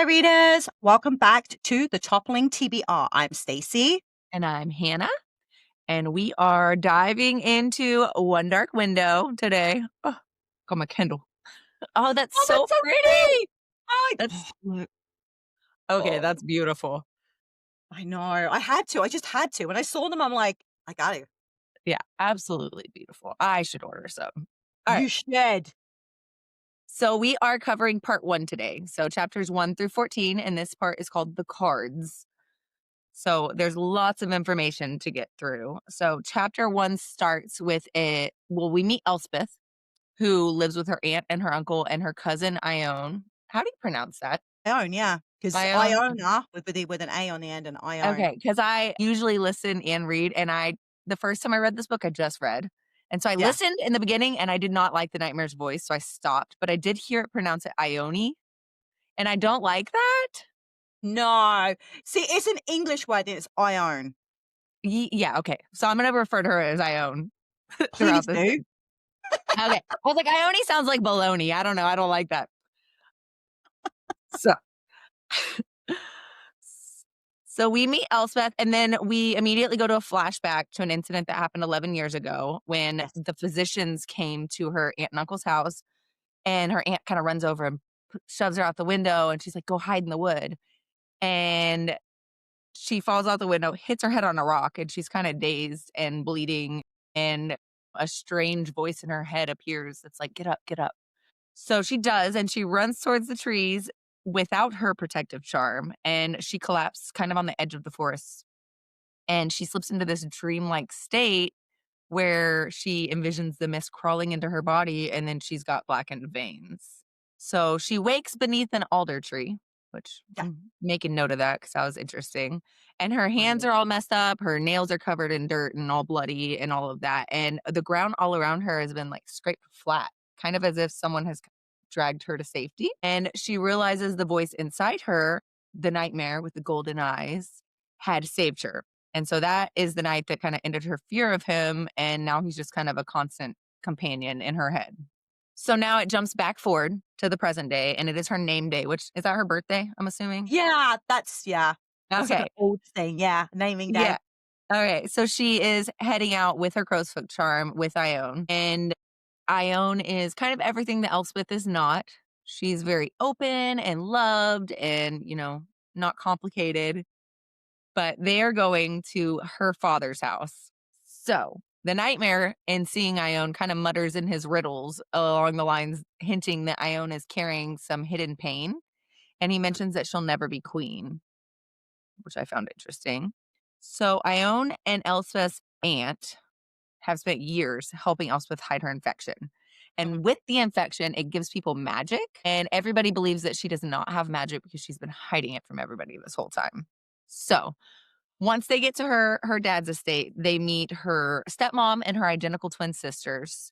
Hi, readers. Welcome back to the Toppling TBR. I'm Stacey. And I'm Hannah, and we are diving into One Dark Window today. Oh, got my Kindle. Oh, that's Oh, so that's so cute. pretty. That's Look. okay. Oh, That's beautiful. I know. I had to. I just had to. When I saw them, I'm like, I got to. Yeah, absolutely beautiful. I should order some. All right. You should. So we are covering part 1 today. So chapters 1 through 14, and this part is called The Cards. So there's lots of information to get through. So chapter 1 starts with we meet Elspeth, who lives with her aunt and her uncle and her cousin Ione. How do you pronounce that? Ione, yeah. Because Ione? Iona with an A on the end and Ione. Okay, because I usually listen and read, and the first time I read this book, I just read. And so I Yeah. listened in the beginning, and I did not like the Nightmare's voice, so I stopped. But I did hear it pronounce it Ione, and I don't like that. No. See, it's an English word and it's Ione. Yeah, okay. So I'm gonna refer to her as Ione Please throughout this do. thing. Okay. I was like, Ione sounds like baloney. I don't know. I don't like that. So So we meet Elspeth, and then we immediately go to a flashback to an incident that happened 11 years ago when Yes. the physicians came to her aunt and uncle's house, and her aunt kind of runs over and shoves her out the window, and she's like, "Go hide in the wood." And she falls out the window, hits her head on a rock, and she's kind of dazed and bleeding. And a strange voice in her head appears that's like, "Get up, get up." So she does, and she runs towards the trees without her protective charm, and she collapses kind of on the edge of the forest. And she slips into this dreamlike state where she envisions the mist crawling into her body, and then she's got blackened veins. So she wakes beneath an alder tree, which Yeah. I'm making note of that because that was interesting. And her hands Right. are all messed up. Her nails are covered in dirt and all bloody and all of that. And the ground all around her has been like scraped flat, kind of as if someone has dragged her to safety. And she realizes the voice inside her, the nightmare with the golden eyes, had saved her. And so that is the night that kind of ended her fear of him. And now he's just kind of a constant companion in her head. So now it jumps back forward to the present day, and it is her name day, which is that her birthday, I'm assuming? Yeah. Yeah. That's like an Okay. old thing. Yeah. Naming day. Yeah. Okay. So she is heading out with her crow's foot charm with Ione. And Ione is kind of everything that Elspeth is not. She's very open and loved and, not complicated, but they are going to her father's house. So the nightmare in seeing Ione kind of mutters in his riddles along the lines hinting that Ione is carrying some hidden pain. And he mentions that she'll never be queen, which I found interesting. So Ione and Elspeth's aunt have spent years helping Elspeth hide her infection. Mhm. And with the infection, it gives people magic. And everybody believes that she does not have magic because she's been hiding it from everybody this whole time. So once they get to her dad's estate, they meet her stepmom and her identical twin sisters.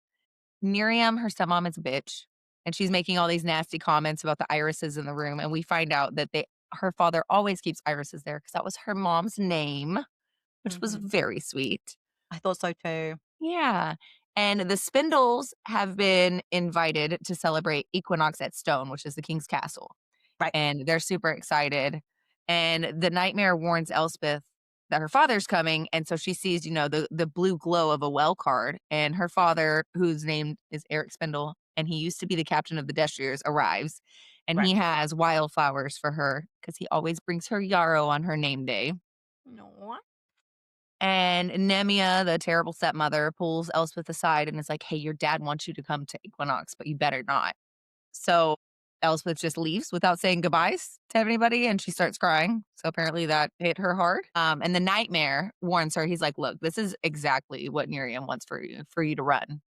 Miriam, her stepmom, is a bitch, and she's making all these nasty comments about the irises in the room. And we find out that her father always keeps irises there because that was her mom's name, which was Mhm. very sweet. I thought so too. Yeah. And the Spindles have been invited to celebrate Equinox at Stone, which is the king's castle. Right. And they're super excited. And the nightmare warns Elspeth that her father's coming. And so she sees, the blue glow of a well card. And her father, whose name is Eric Spindle, and he used to be the captain of the Destriers, arrives. And Right. he has wildflowers for her because he always brings her yarrow on her name day. No. And Nemia, the terrible stepmother, pulls Elspeth aside and is like, "Hey, your dad wants you to come to Equinox, but you better not." So Elspeth just leaves without saying goodbyes to anybody, and she starts crying. So apparently that hit her hard. And the nightmare warns her. He's like, "Look, this is exactly what Miriam wants for you to run."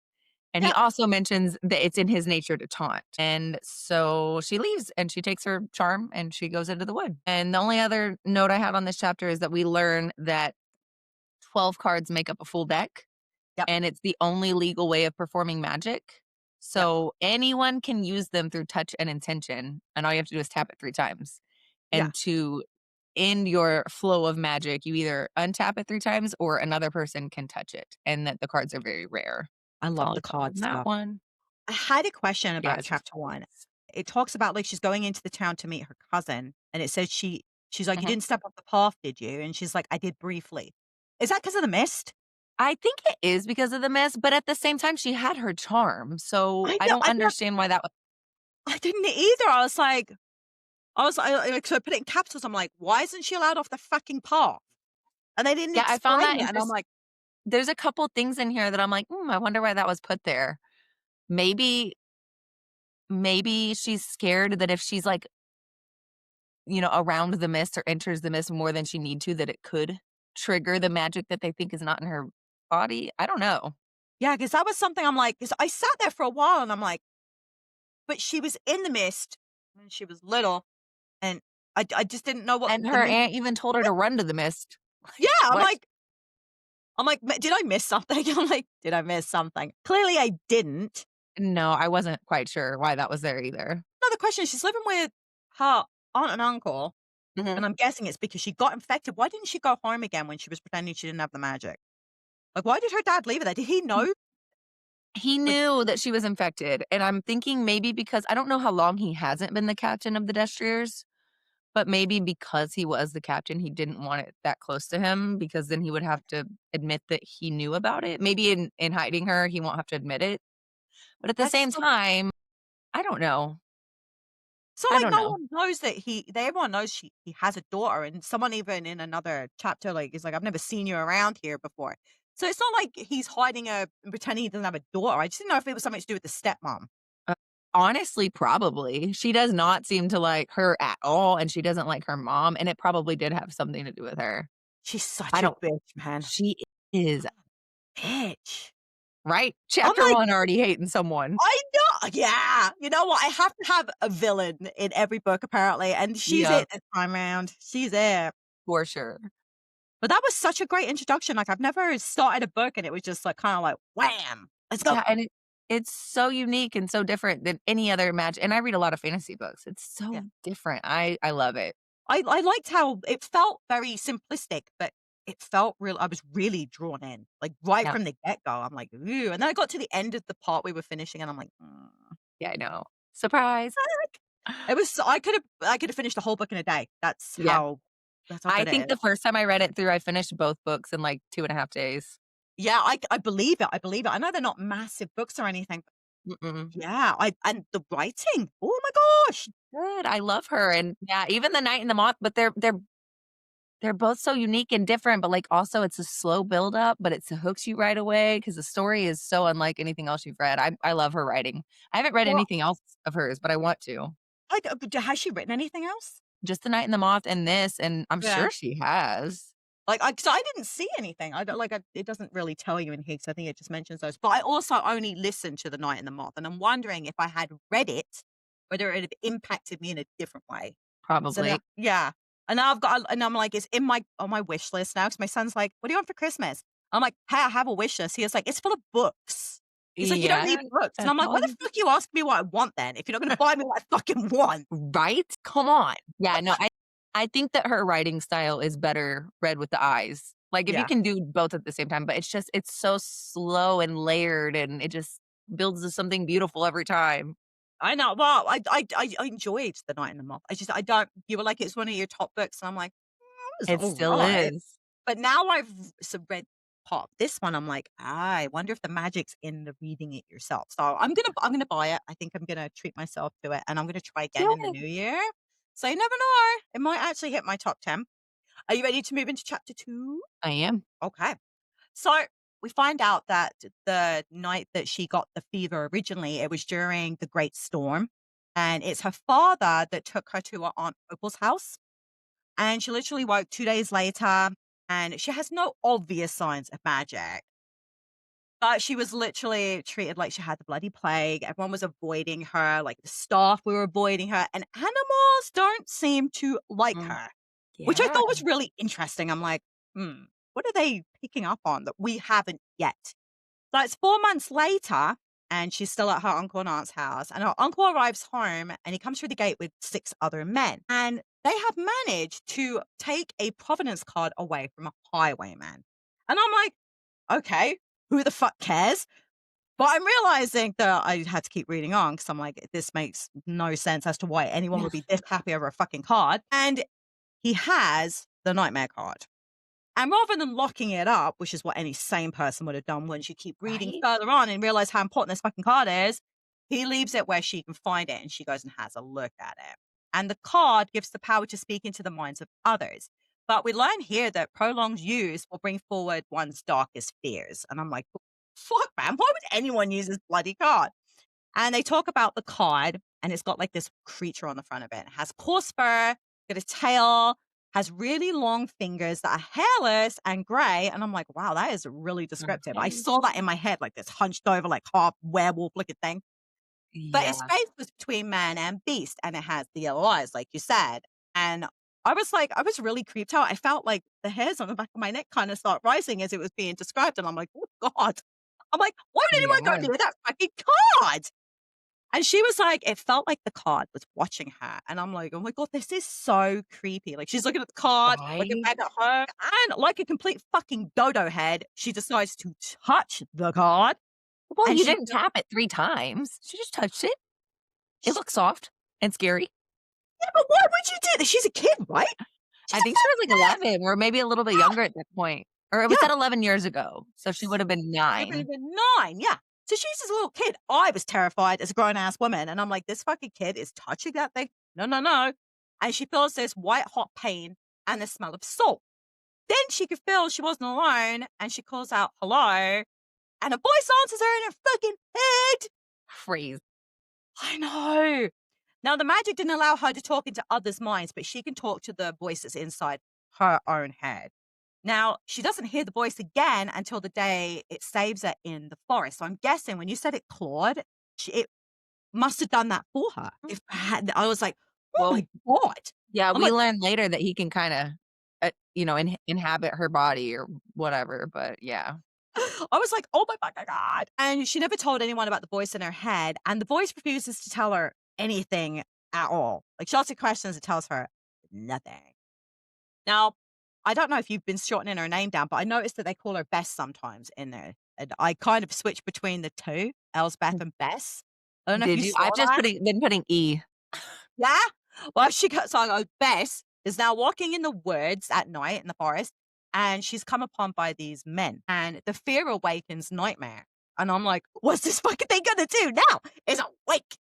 And he Yeah. also mentions that it's in his nature to taunt. And so she leaves and she takes her charm and she goes into the wood. And the only other note I had on this chapter is that we learn that 12 cards make up a full deck, Yep. and it's the only legal way of performing magic. Yep. So anyone can use them through touch and intention, and all you have to do is tap it 3 times. Yeah. And to end your flow of magic, you either untap it 3 times or another person can touch it, and that the cards are very rare. I That's love all I the got card on that stuff. one. I had a question Yeah, about it's just chapter 1. it talks about, like, she's going into the town to meet her cousin, and it says she's like, "You Mhm. didn't step off the path, did you?" And she's like, "I did briefly." Is that because of the mist? I think it is because of the mist, but at the same time, she had her charm, so I I know, don't understand why that. I didn't either. I put it in capitals. I'm like, "Why isn't she allowed off the fucking path?" And they didn't Yeah, I found explain that it, and I'm like, there's a couple things in here that I'm like, I wonder why that was put there." Maybe maybe she's scared that if she's, like, around the mist or enters the mist more than she need to, that it could trigger the magic that they think is not in her body. I don't know. yeah, because that was something I'm like, because I sat there for a while, and I'm like, "But she was in the mist when she was little, and I just didn't know what And the her mist." aunt even told her to run to the mist. Yeah, Like, what? I'm like, Did I miss something?" I'm like, "Did I miss something?" Clearly, I didn't. No, I wasn't quite sure why that was there either. Another question, she's living with her aunt and uncle, Mhm. and I'm guessing it's because she got infected. Why didn't she go home again when she was pretending she didn't have the magic? Like, why did her dad leave her there? Did he know? He Like, knew that she was infected, and I'm thinking maybe because I don't know how long he hasn't been the captain of the Destriers, but maybe because he was the captain, he didn't want it that close to him because then he would have to admit that he knew about it. Maybe in hiding her, he won't have to admit it. But at the that's same so time, I don't know. so, I like, don't no know. one knows that everyone knows he has a daughter, and someone even in another chapter, like, is like, "I've never seen you around here before." So it's not like he's hiding her and pretending he doesn't have a daughter. I just didn't know if it was something to do with the stepmom. Uh, Honestly, probably. She does not seem to like her at all, and she doesn't like her mom, and it probably did have something to do with her. She's I such a don't bitch, man. She is, Bitch. right? I'm Chapter like, 1 already hating someone. I know, yeah. You know what? I have to have a villain in every book apparently, and she's Yep, it this time around. She's it. for sure. But that was such a great introduction. Like, I've never started a book and it was just like kinda like, wham, let's go. Yeah, and it's so unique and so different than any other and I read a lot of fantasy books. It's Yeah. so different. I love it. I liked how it felt very simplistic, but it felt real. I was really drawn in, like, right Yeah, from the get-go. I'm like, "Ooh," and then I got to the end of the part we were finishing and I'm like, "Mm." yeah, I know. Surprise. It was I could have finished the whole book in a day. Yeah. That's how I good it think is. the first time I read it through, I finished both books in, like, 2.5 days. Yeah, I believe it, I believe it. I know they're not massive books or anything, but Mm-mm. yeah, I and the writing, oh my gosh. Good, I love her, and yeah, even The Night and the Moth, but they're both so unique and different, but, like, also it's a slow build up, but it hooks you right away because the story is so unlike anything else you've read. I love her writing. I haven't read Well, anything else of hers, but I want to. like, has she written anything else? Just The Night and the Moth and this, and I'm Yeah. sure she has. Like, 'cause I didn't see anything. I don't like, it doesn't really tell you in here 'cause I think it just mentions those, but I also only listened to The Night and the Moth, and I'm wondering if I had read it, whether it'd have impacted me in a different way. So now Probably. yeah, and now and I'm like, it's in my on my wish list now. Because my son's like, "What do you want for Christmas?" I'm like, "Hey, I have a wish list." He was like, "It's full of books." He's like, "You don't Yeah, need books." And that's I'm like, all "Why the you fuck you ask me what I want then, if you're not gonna buy me what I fucking want?" right? Come on. Yeah, no, I think that her writing style is better read with the eyes. Like, if you Yeah. can do both at the same time, but it's so slow and layered, and it just builds to something beautiful every time. I know. Well, I enjoyed The Night and the Moth. I don't you were like, "It's one of your top books," and I'm like, "It was It still alright." is. But now I've read part of this one, I'm like, I wonder if the magic's in the reading it yourself." So I'm gonna buy it. I think I'm gonna treat myself to it, and I'm gonna try again Do in the it. new year. So you never know. It might actually hit my top 10. Are you ready to move into chapter 2? I am. Okay. So we find out that the night that she got the fever originally, it was during the Great Storm. And it's her father that took her to her Aunt Opal's house. And she literally woke 2 days later and she has no obvious signs of magic. But she was literally treated like she had the bloody plague. Everyone was avoiding her, like the staff were avoiding her, and animals don't seem to like Mm. her, which I Yeah. thought was really interesting. I'm like, what are they picking up on that we haven't yet? So it's 4 months later, and she's still at her uncle and aunt's house. And her uncle arrives home and he comes through the gate with 6 other men. And they have managed to take a provenance card away from a highwayman. And I'm like, okay, who the fuck cares? But I'm realizing that I had to keep reading on because I'm like, this makes no sense as to why anyone would be this happy over a fucking card. And he has the nightmare card. And rather than locking it up, which is what any sane person would have done once you keep reading Right? further on and realize how important this fucking card is, he leaves it where she can find it and she goes and has a look at it. And the card gives the power to speak into the minds of others. But we learn here that prolonged use will bring forward one's darkest fears. And I'm like, fuck, man, why would anyone use this bloody card? And they talk about the card, and it's got like this creature on the front of it. It has coarse fur, got a tail, has really long fingers that are hairless and gray. And I'm like, wow, that is really descriptive. I Okay. saw that in my head, like this hunched over, like half werewolf looking thing. But its Yeah. face was between man and beast, and it has the yellow eyes, like you said. And I was like, I was really creeped out. I felt like the hairs on the back of my neck kind of start rising as it was being described. And I'm like, oh God. I'm like, why would anyone Yeah. go near that fucking card? And she was like, it felt like the card was watching her. And I'm like, oh my God, this is so creepy. Like she's looking at the card, looking Right? back at her, and like a complete fucking dodo head, she decides to touch the card. Well, And you she didn't tap it 3 times. She just touched it. It looks soft and scary. yeah, but why would you do this? She's a kid, right? She's I a think she was fucking like kid. 11 or maybe a little bit Yeah, younger at that point. Or it was yeah. set 11 years ago, so she would have been She'd have 9. been 9, yeah. So she's this little kid. I was terrified as a grown-ass woman, and I'm like, "This fucking kid is touching that thing. No, no, no." And she feels this white hot pain and the smell of salt. Then she could feel she wasn't alone, and she calls out, "Hello," and a voice answers her in her fucking head. Phrase. I know. Now, the magic didn't allow her to talk into others' minds, but she can talk to the voices inside her own head. Now, she doesn't hear the voice again until the day it saves her in the forest. So I'm guessing when you said it clawed, it must have done that for her. If I was like, oh Well, my God. yeah, I'm we like, learned later that he can kinda, inhabit her body or whatever, but yeah. I was like, oh my fucking God. And she never told anyone about the voice in her head. And the voice refuses to tell her anything at all. Like she asks her questions, it tells her nothing. Now, I don't know if you've been shortening her name down, but I noticed that they call her Bess sometimes in there. And I kind of switched between the two, Elsbeth and Bess. I don't know if Did you you? saw I've just that. been putting E. Yeah? Well, she got so Bess is now walking in the woods at night in the forest, and she's come upon by these men, and the fear awakens nightmare. And I'm like, what's this fucking thing gonna do now? It's awake.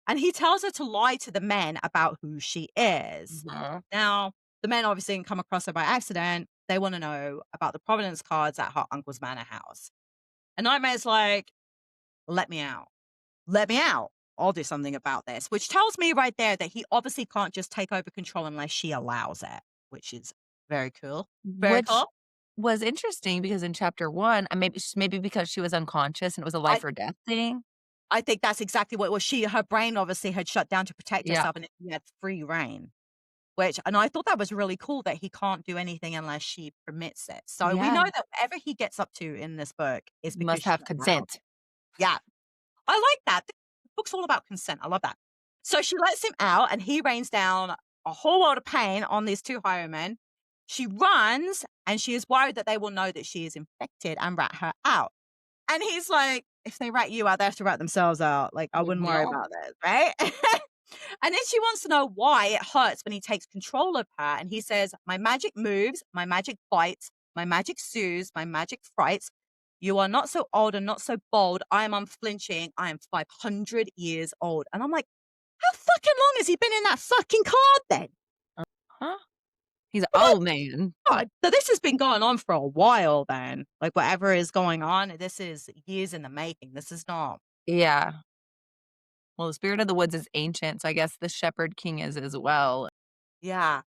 And he tells her to lie to the men about who she is. Mhm. Now, the men obviously didn't come across her by accident. They want to know about the provenance cards at her uncle's manor house. And Nightmare's like, let me out. Let me out. I'll do something about this, which tells me right there that he obviously can't just take over control unless she allows it, which is very cool. Very Which cool. was interesting because in chapter 1, maybe because she was unconscious and it was a I, life or death thing. I think that's exactly what it was. Her brain obviously had shut down to protect Yeah. herself and she had free reign. And I thought that was really cool that he can't do anything unless she permits it. So we Yeah. know that whatever he gets up to in this book is because Must she have allows consent. it. Yeah. I like that. The book's all about consent. I love that. So she lets him out and he rains down a whole lot of pain on these two highwaymen. She runs and she is worried that they will know that she is infected and rat her out. And he's like, if they rat you out, they have to rat themselves out. Like, I wouldn't worry Yep. about this, right? And then she wants to know why it hurts when he takes control of her. And he says, my magic moves, my magic bites, my magic soothes, my magic frights. You are not so old and not so bold. I am unflinching. I am 500 years old. And I'm like, how fucking long has he been in that fucking card then? Huh? He's an Oh my old man. God. So this has been going on for a while then. Like whatever is going on, this is years in the making. This is not. Yeah. Well, the spirit of the woods is ancient, so I guess the Shepherd King is as well. Yeah.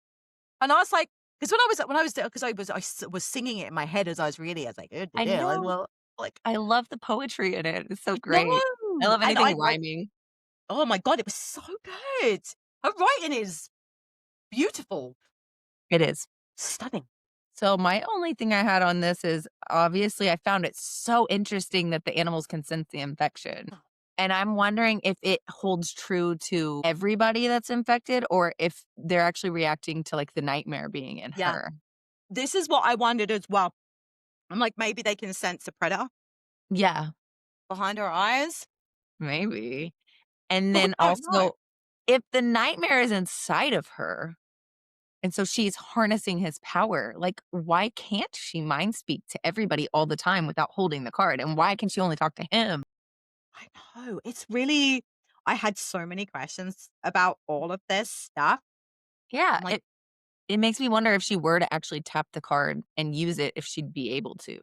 And I was like, because because was singing it in my head as I was reading. I was like, I like, know. well, like I love the poetry in it. It's so I know, great. I love and anything rhyming. oh my God, it was so good. Her writing is beautiful, It is. stunning. So my only thing I had on this is obviously I found it so interesting that the animals can sense the infection. And I'm wondering if it holds true to everybody that's infected or if they're actually reacting to like the nightmare being in Yeah, her. this is what I wondered as well. I'm like, maybe they can sense a predator. Yeah. behind her eyes? Maybe. And But we then don't know. also, if the nightmare is inside of her, and so she's harnessing his power, like, why can't she mind speak to everybody all the time without holding the card? And why can she only talk to him? I know. It's really I had so many questions about all of this stuff. Yeah, I'm like, it makes me wonder if she were to actually tap the card and use it, if she'd be able to.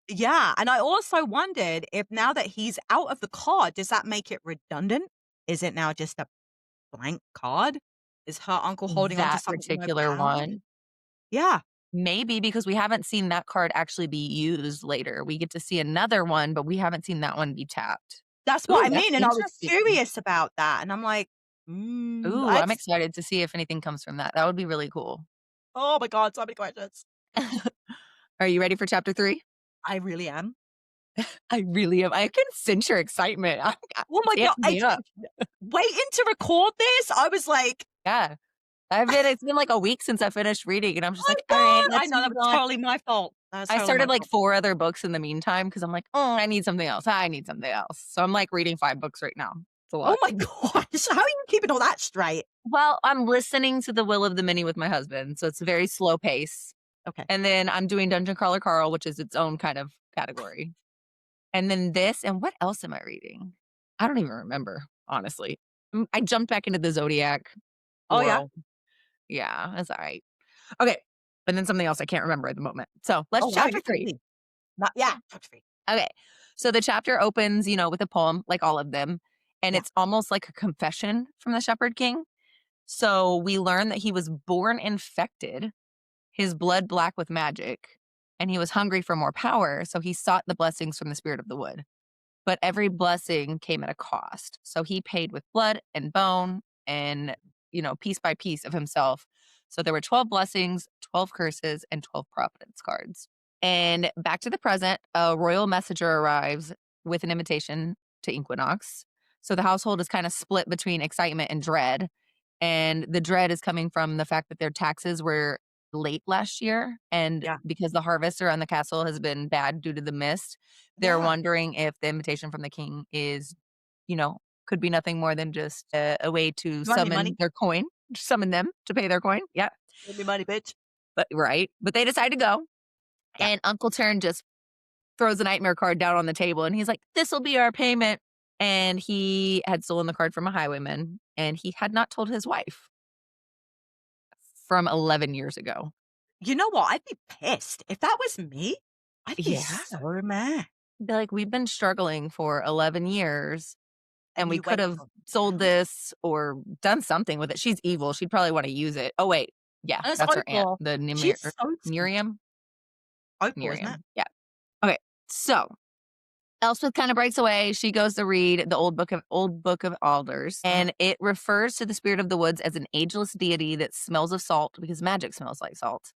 yeah, and I also wondered if now that he's out of the card, does that make it redundant? Is it now just a blank card? Is her uncle holding on to That something no particular power? one, Yeah, maybe because we haven't seen that card actually be used later. We get to see another one, but we haven't seen that one be tapped. that's what Ooh, I that's mean, and I was interesting. curious about that, and I'm like, Ooh, I'm that's excited to see if anything comes from that. That would be really cool. oh my god, so many questions. Are you ready for chapter 3? I really am. I really am. I can sense your excitement. Oh my It's god, amping me up. waiting to record this, I was like, Yeah. It's been like a week since I finished reading, and I'm just "I like, "All right, know." I let's know move that it was on." totally my fault. That was I totally started my like fault. 4 other books in the meantime because I'm like, "Oh, I need something else. I need something else." So I'm like reading 5 books right now. It's a Oh lot. my gosh, how are you keeping all that straight? Well, I'm listening to The Will of the Many with my husband, so it's a very slow pace. Okay. And then I'm doing Dungeon Crawler Carl, which is its own kind of category. And then this, and what else am I reading? I don't even remember, honestly. I jumped back into the Zodiac Oh, yeah? world. Yeah, that's all right. Okay. And then something else I can't remember at the moment. So let's Oh, wow, chapter you're 3. crazy. Not yeah, chapter 3. Okay. So the chapter opens, with a poem, like all of them. And Yeah, it's almost like a confession from the Shepherd King. So we learn that he was born infected, his blood black with magic, and he was hungry for more power. So he sought the blessings from the spirit of the wood. But every blessing came at a cost. So he paid with blood and bone and, piece by piece of himself. So there were 12 blessings, 12 curses, and 12 providence cards. And back to the present, a royal messenger arrives with an invitation to Equinox. So the household is kind of split between excitement and dread. And the dread is coming from the fact that their taxes were late last year. And yeah, because the harvest around the castle has been bad due to the mist, they're yeah. wondering if the invitation from the king is, you know, could be nothing more than just a way to "You want me money? summon their coin, summon them to pay their coin. Yeah. Give me money, bitch." But right. But they decide to go. Yeah. And Uncle Turn just throws a nightmare card down on the table and he's like, "This'll be our payment." And he had stolen the card from a highwayman and he had not told his wife from 11 years ago. You know what? I'd be pissed. If that was me, I'd be Yeah. so mad. They're like, "We've been struggling for 11 years and And we you could wait have till sold now? this or done something with it." She's evil. She'd probably want to use it. Oh, wait. Yeah, And it's that's her aunt. Opal. The She's so sweet. Miriam? Opal, isn't it? Miriam. Yeah. Okay. So Elspeth kind of breaks away. She goes to read the old book of Alders, and it refers to the spirit of the woods as an ageless deity that smells of salt because magic smells like salt.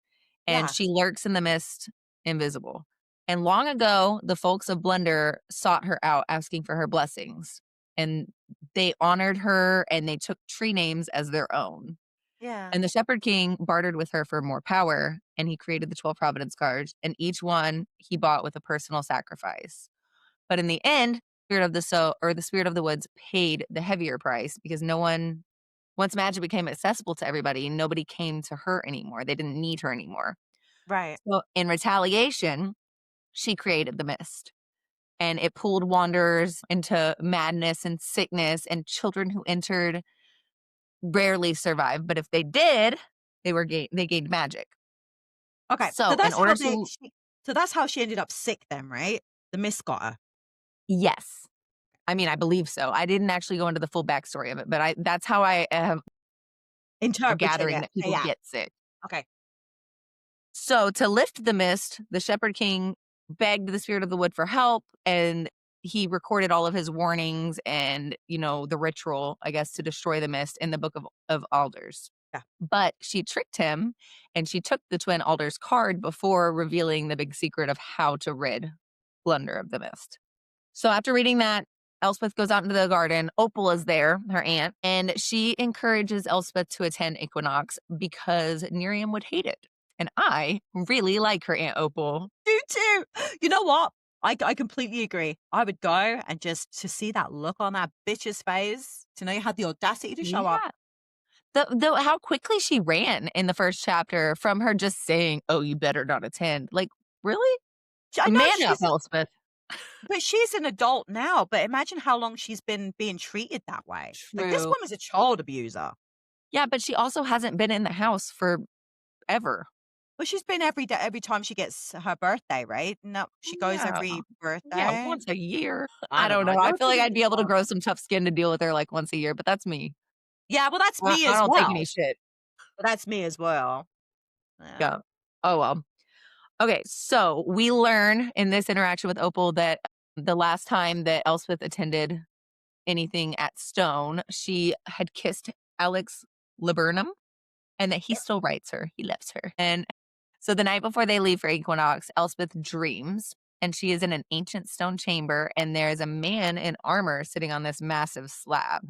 And Yeah, she lurks in the mist, invisible. And long ago, the folks of Blunder sought her out, asking for her blessings. And they honored her and they took tree names as their own. yeah. And the Shepherd King bartered with her for more power, and he created the 12 Providence cards, and each one he bought with a personal sacrifice. But in the end, the spirit of the woods paid the heavier price because once magic became accessible to everybody, nobody came to her anymore. They didn't need her anymore. Right, So in retaliation, she created the mist and it pulled wanderers into madness and sickness, and children who entered rarely survived. But if they did, they gained magic. okay. So So in that's order how they to she so that's how she ended up sick then, right? The mist got her. yes, I mean I believe so. I didn't actually go into the full backstory of it, but I that's how I have a Interpreting gathering it. that people Yeah, get sick. okay. So to lift the mist, the Shepherd King begged the spirit of the wood for help, and he recorded all of his warnings and, the ritual, I guess, to destroy the mist in the Book of Alders. Yeah. But she tricked him and she took the twin alders card before revealing the big secret of how to rid Blunder of the mist. So after reading that, Elspeth goes out into the garden. Opal is there, her aunt, and she encourages Elspeth to attend Equinox because Miriam would hate it. And I really like her Aunt Opal. Do too. You know what? I completely agree. I would go and just to see that look on that bitch's face, to know you had the audacity to show up. Yeah. The how quickly she ran in the first chapter from her just saying, "Oh, you better not attend." Like, really? I know Man up, she's Elspeth. but she's an adult now, but imagine how long she's been being treated that way. Like, this True. woman's a child abuser. Yeah, but she also hasn't been in the house forever. Well, she's been every day every time she gets her birthday, right? No, she goes Yeah. every Yeah, birthday? once a year. I I don't don't know, know. I I never feel like figured I'd it be able to out. grow some tough skin to deal with her, like, once a year, but that's me. Yeah, well, that's me I as don't take any well. shit. That's me as well. Yeah. Yeah. Oh, well. Okay, so we learn in this interaction with Opal that the last time that Elspeth attended anything at Stone, she had kissed Alex Laburnum and that he Yep. still writes her. He loves her. And so the night before they leave for Equinox, Elspeth dreams and she is in an ancient stone chamber and there's a man in armor sitting on this massive slab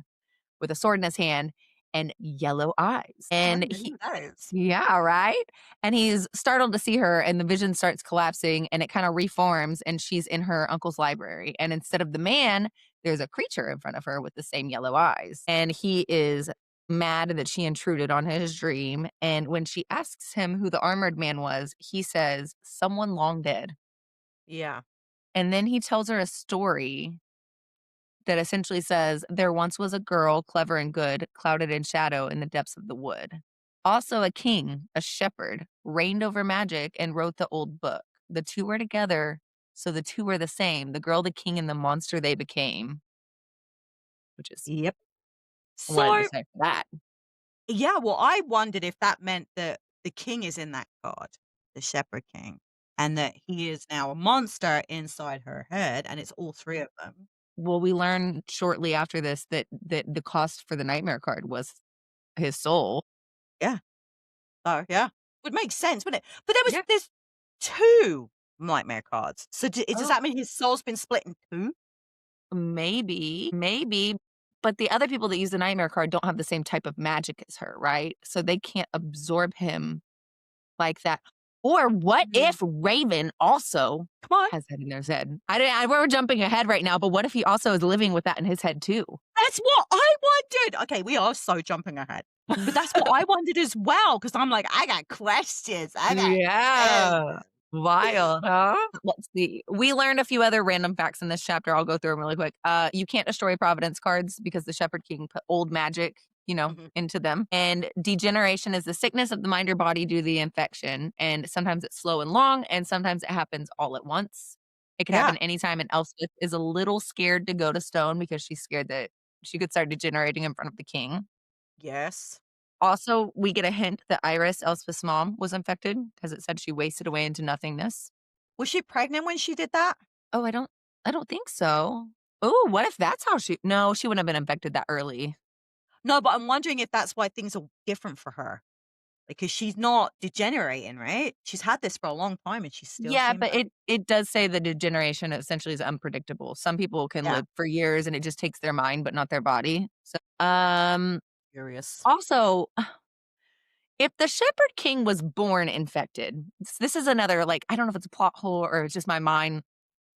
with a sword in his hand and yellow eyes. Oh, I And didn't know those. yeah, right? And he's startled to see her, and the vision starts collapsing and it kind of reforms, and she's in her uncle's library. And instead of the man, there's a creature in front of her with the same yellow eyes. And he is mad that she intruded on his dream. And when she asks him who the armored man was, he says, someone long dead. Yeah. And then he tells her a story that essentially says, there once was a girl, clever and good, clouded in shadow in the depths of the wood. Also, a king, a shepherd, reigned over magic and wrote the old book. The two were together, so the two were the same, the girl, the king, and the monster they became, which is Yep. wanted to So, say for that. yeah, well, I wondered if that meant that the king is in that card, the Shepherd King, and that he is now a monster inside her head, and it's all 3 of them. Well, we learn shortly after this that the cost for the nightmare card was his soul. Yeah. So, yeah. Would make sense, wouldn't it? But Yeah. there's 2 nightmare cards. So, does Oh, that mean his soul's been split in 2? maybe, but the other people that use the nightmare card don't have the same type of magic as her, right? So they can't absorb him like that. Or what Mhm. if Raven also Come on. has that in his head? We're jumping ahead right now, but what if he also is living with that in his head too? That's what I wondered. Okay, we are so jumping ahead. But that's what I wondered as well, because 'cause I'm like, "I got questions. I got Yeah. questions." Wild, huh? Let's see. We learned a few other random facts in this chapter. I'll go through them really quick. You can't destroy Providence cards because the Shepherd King put old magic, Mhm. into them. And degeneration is the sickness of the mind or body due to the infection. And sometimes it's slow and long, and sometimes it happens all at once. It could Yeah. happen anytime. And Elspeth is a little scared to go to Stone because she's scared that she could start degenerating in front of the king. Yes. Also, we get a hint that Iris, Elspeth's mom, was infected because it said she wasted away into nothingness. Was she pregnant when she did that? Oh, I don't think so. Oh, what if that's how she no, she wouldn't have been infected that early. No, but I'm wondering if that's why things are different for her, because she's not degenerating, right? She's had this for a long time and she's still Yeah, seeing but that. it does say the degeneration essentially is unpredictable. Some people can Yeah. live for years and it just takes their mind, but not their body. So, Curious. also, if the Shepherd King was born infected, this is another, like, I don't know if it's a plot hole or it's just my mind.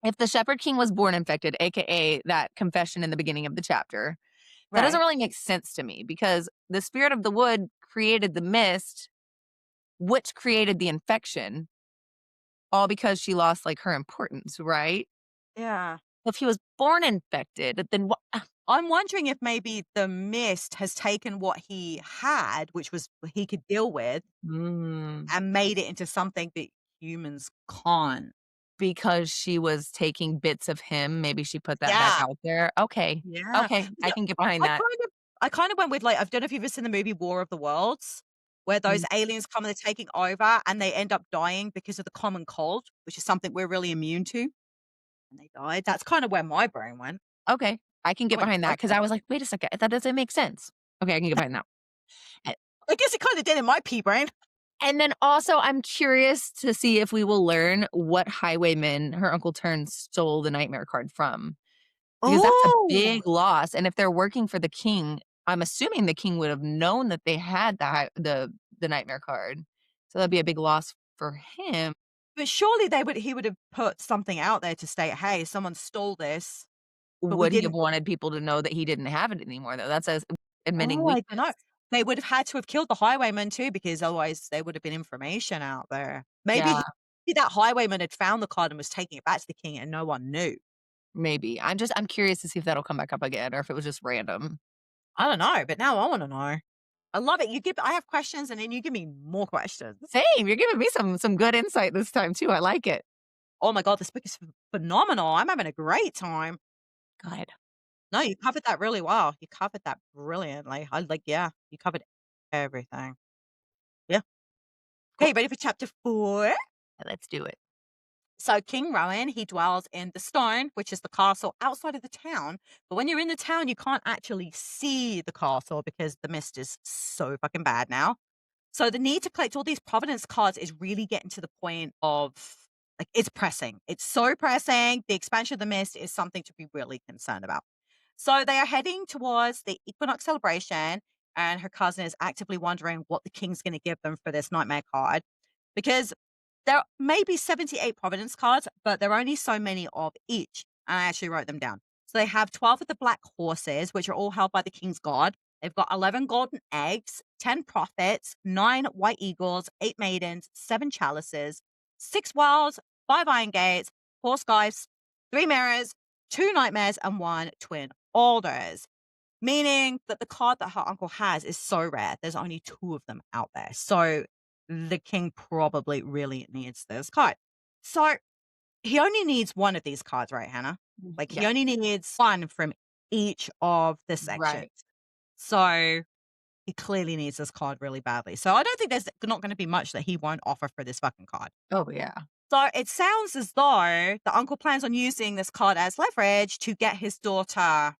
If the Shepherd King was born infected, AKA that confession in the beginning of the chapter, that doesn't Right. really make sense to me because the spirit of the wood created the mist, which created the infection, all because she lost like her importance, right? Yeah. If he was born infected, then what? I'm wondering if maybe the mist has taken what he had, which was he could deal with, Mm, and made it into something that humans can't. because she was taking bits of him, maybe she put that back Yeah. out there. Okay. Yeah. Okay, I Yeah, can get behind I that. kind of I kind of went with, like, I don't know if you've ever seen the movie War of the Worlds, where those Mm, aliens come and they're taking over and they end up dying because of the common cold, which is something we're really immune to, and they died. That's kind of where my brain went. okay, I can I get went behind that because psycho. I was like, wait a second, that doesn't make sense. Okay, I can get behind that. I guess it kinda did in my pea brain. And then also, I'm curious to see if we will learn what highwayman her Uncle Turn stole the nightmare card from, because that's a Oh! big loss, and if they're working for the king, I'm assuming the king would have known that they had the nightmare card, so that'd be a big loss for him. But surely he would have put something out there to state, "Hey, someone stole this, but we Would he have didn't." wanted people to know that he didn't have it anymore, though? That's as admitting Oh, I don't know. weakness. They would have had to have killed the highwayman too, because otherwise there would have been information out there. Yeah, Maybe that highwayman had found the card and was taking it back to the king and no one knew. maybe. I'm curious to see if that'll come back up again or if it was just random. I don't know, but now I wanna know. I love it. I have questions and then you give me more questions. Same, you're giving me some good insight this time too, I like it. Oh my god, this book is phenomenal. I'm having a great time. Good. No, you covered that really well. You covered that brilliantly. Yeah, you covered everything. Yeah. Cool. Okay, ready for chapter 4? Let's do it. So King Rowan, he dwells in the Stone, which is the castle outside of the town. But when you're in the town, you can't actually see the castle because the mist is so fucking bad now. So the need to collect all these Providence cards is really getting to the point of like it's pressing. It's so pressing. The expansion of the mist is something to be really concerned about. So they are heading towards the Equinox celebration, and her cousin is actively wondering what the king's going to give them for this nightmare card because there may be 78 Providence cards, but there are only so many of each. And I actually wrote them down. So they have 12 of the black horses, which are all held by the king's god. They've got 11 golden eggs, 10 prophets, 9 white eagles, 8 maidens, 7 chalices, 6 wells, 5 iron gates, 4 skies, 3 mirrors, 2 nightmares, and 1 twin alders. Meaning that the card that her uncle has is so rare. There's only 2 of them out there. So the king probably really needs this card. So he only needs 1 of these cards, right, Hannah? Like he Yeah, only needs 1 from each of the sections. right. So he clearly needs this card really badly. So I don't think there's not going to be much that he won't offer for this fucking card. Oh, yeah. So it sounds as though the uncle plans on using this card as leverage to get his daughter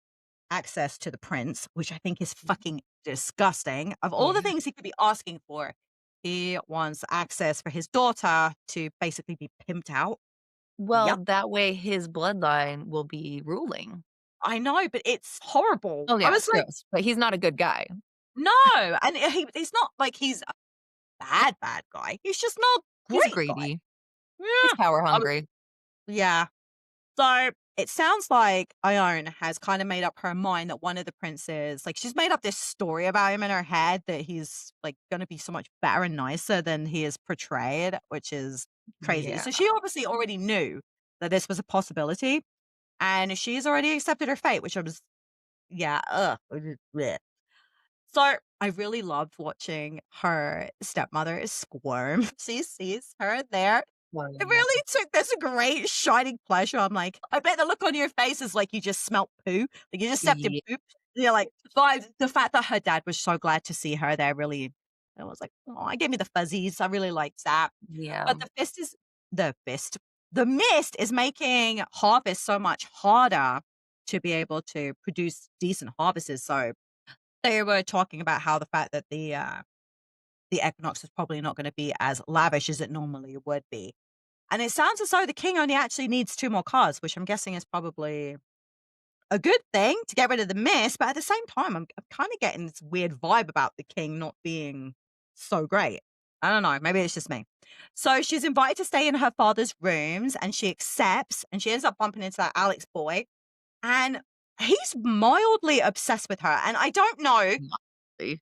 access to the prince, which I think is fucking disgusting. Of all the Yeah. things he could be asking for, he wants access for his daughter to basically be pimped out. Well, Yep. that way his bloodline will be ruling. I know, but it's horrible. Oh, I yeah, was it's like, gross, but he's not a good guy. no. And he's not like he's a bad guy. He's just not a He's great guy. greedy. He's Yeah. power I was, hungry. yeah. So it sounds like Ione has kind of made up her mind that one of the princes, like she's made up this story about him in her head that he's like going to be so much better and nicer than he is portrayed, which is crazy. Yeah. So she obviously already knew that this was a possibility and she's already accepted her fate, which I was, yeah, bleh. So I really loved watching her stepmother squirm. She sees her there. Well, It yeah. really took this great shining pleasure. I'm like, I bet the look on your face is like you just smelt poo. Like you just stepped in Yeah. poop. You're like, but the fact that her dad was so glad to see her there really, I was like, oh, it gave me the fuzzies. I really liked that. Yeah. But the mist is making harvest so much harder to be able to produce decent harvests. So they were talking about how the fact that the equinox is probably not going to be as lavish as it normally would be. And it sounds as though the king only actually needs 2 more cards, which I'm guessing is probably a good thing to get rid of the mist, but at the same time, I'm kinda getting this weird vibe about the king not being so great. I don't know, maybe it's just me. So she's invited to stay in her father's rooms, and she accepts, and she ends up bumping into that Alex boy, and he's mildly obsessed with her, and I don't know. See?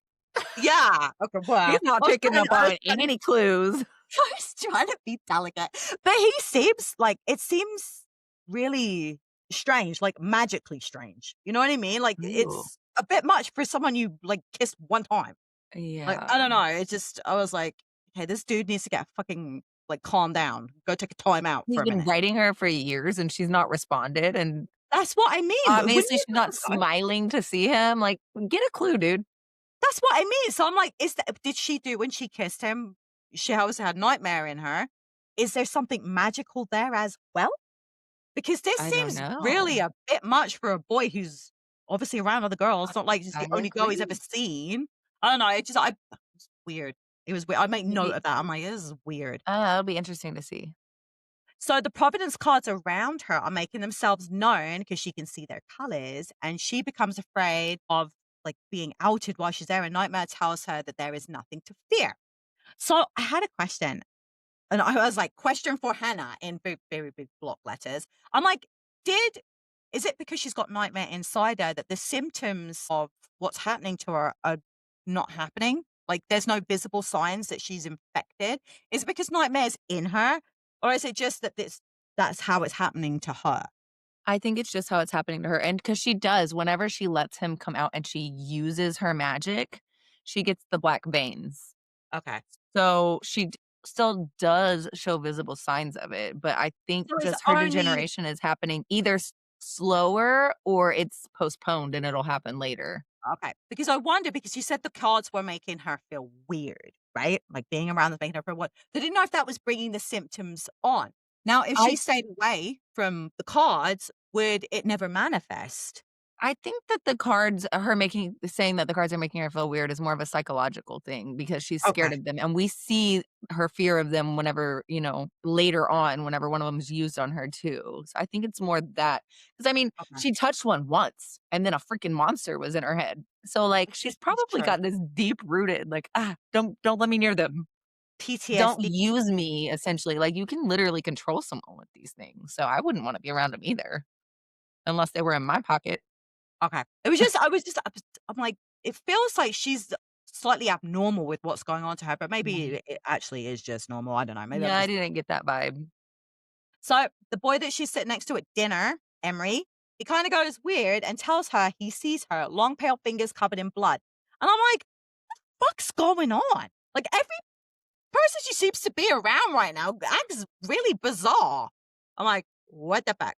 Yeah, okay, He's well, not picking up I was on trying any clues. I was trying to be delicate, but he seems like it seems really strange, like magically strange. You know what I mean? Like Ooh. it's a bit much for someone you like kissed one time. Like Yeah. I don't know. It's just I was like, okay, this dude needs to get fucking like calm down. Go take a time out He's for a been minute. writing her for years and she's not responded, and That's what I mean. When obviously you she's not smiling to see him, like, get a clue, dude. that's what I mean. So I'm like, is that did she do when she kissed him? She obviously had nightmare in her. Is there something magical there as well? Because this I don't seems really know. a bit much for a boy who's obviously around other girls. I It's not like it's I the only girl he's ever agree. seen. I don't know. It's weird. It was weird. I make note Maybe of that. I'm like, this is weird. it'll be interesting to see. So the Providence cards around her are making themselves known because she can see their colors, and she becomes afraid of like being outed while she's there. And Nightmare tells her that there is nothing to fear. So I had a question. And I was like, "Question for Hannah," in big, very big block letters. I'm like, "Did is it because she's got nightmare inside her that the symptoms of what's happening to her are not happening? Like, there's no visible signs that she's infected? Is it because nightmare's in her, or is it just that that's how it's happening to her?" I think it's just how it's happening to her, and because she does, whenever she lets him come out and she uses her magic, she gets the black veins. Okay. So she still does show visible signs of it, but I think So it's just her only degeneration is happening either slower or it's postponed and it'll happen later. okay, because I wonder because you said the cards were making her feel weird, right? Like being around them making her feel weird. I didn't know if that was bringing the symptoms on. Now, if I she stayed away from the cards, would it never manifest? I think that the cards her making saying that the cards are making her feel weird is more of a psychological thing because she's scared Okay, of them, and we see her fear of them whenever, later on, whenever one of them is used on her too. So I think it's more that because I mean, okay. she touched one once, and then a freaking monster was in her head. So, like, she's It's probably true. got this deep rooted, like, don't let me near them. Don't PTSD. use me, essentially. Like, you can literally control someone with these things. So I wouldn't wanna be around them either, unless they were in my pocket. Okay. It was just, I was just, I'm like, it feels like she's slightly abnormal with what's going on to her, but maybe it actually is just normal. I don't know. Maybe I'm Yeah, I just didn't get that vibe. so the boy that she's sitting next to at dinner, Emery, he kind of goes weird and tells her he sees her long pale fingers covered in blood. And I'm like, fuck's going on? Like every person she seems to be around right now acts really bizarre. I'm like, what the fuck?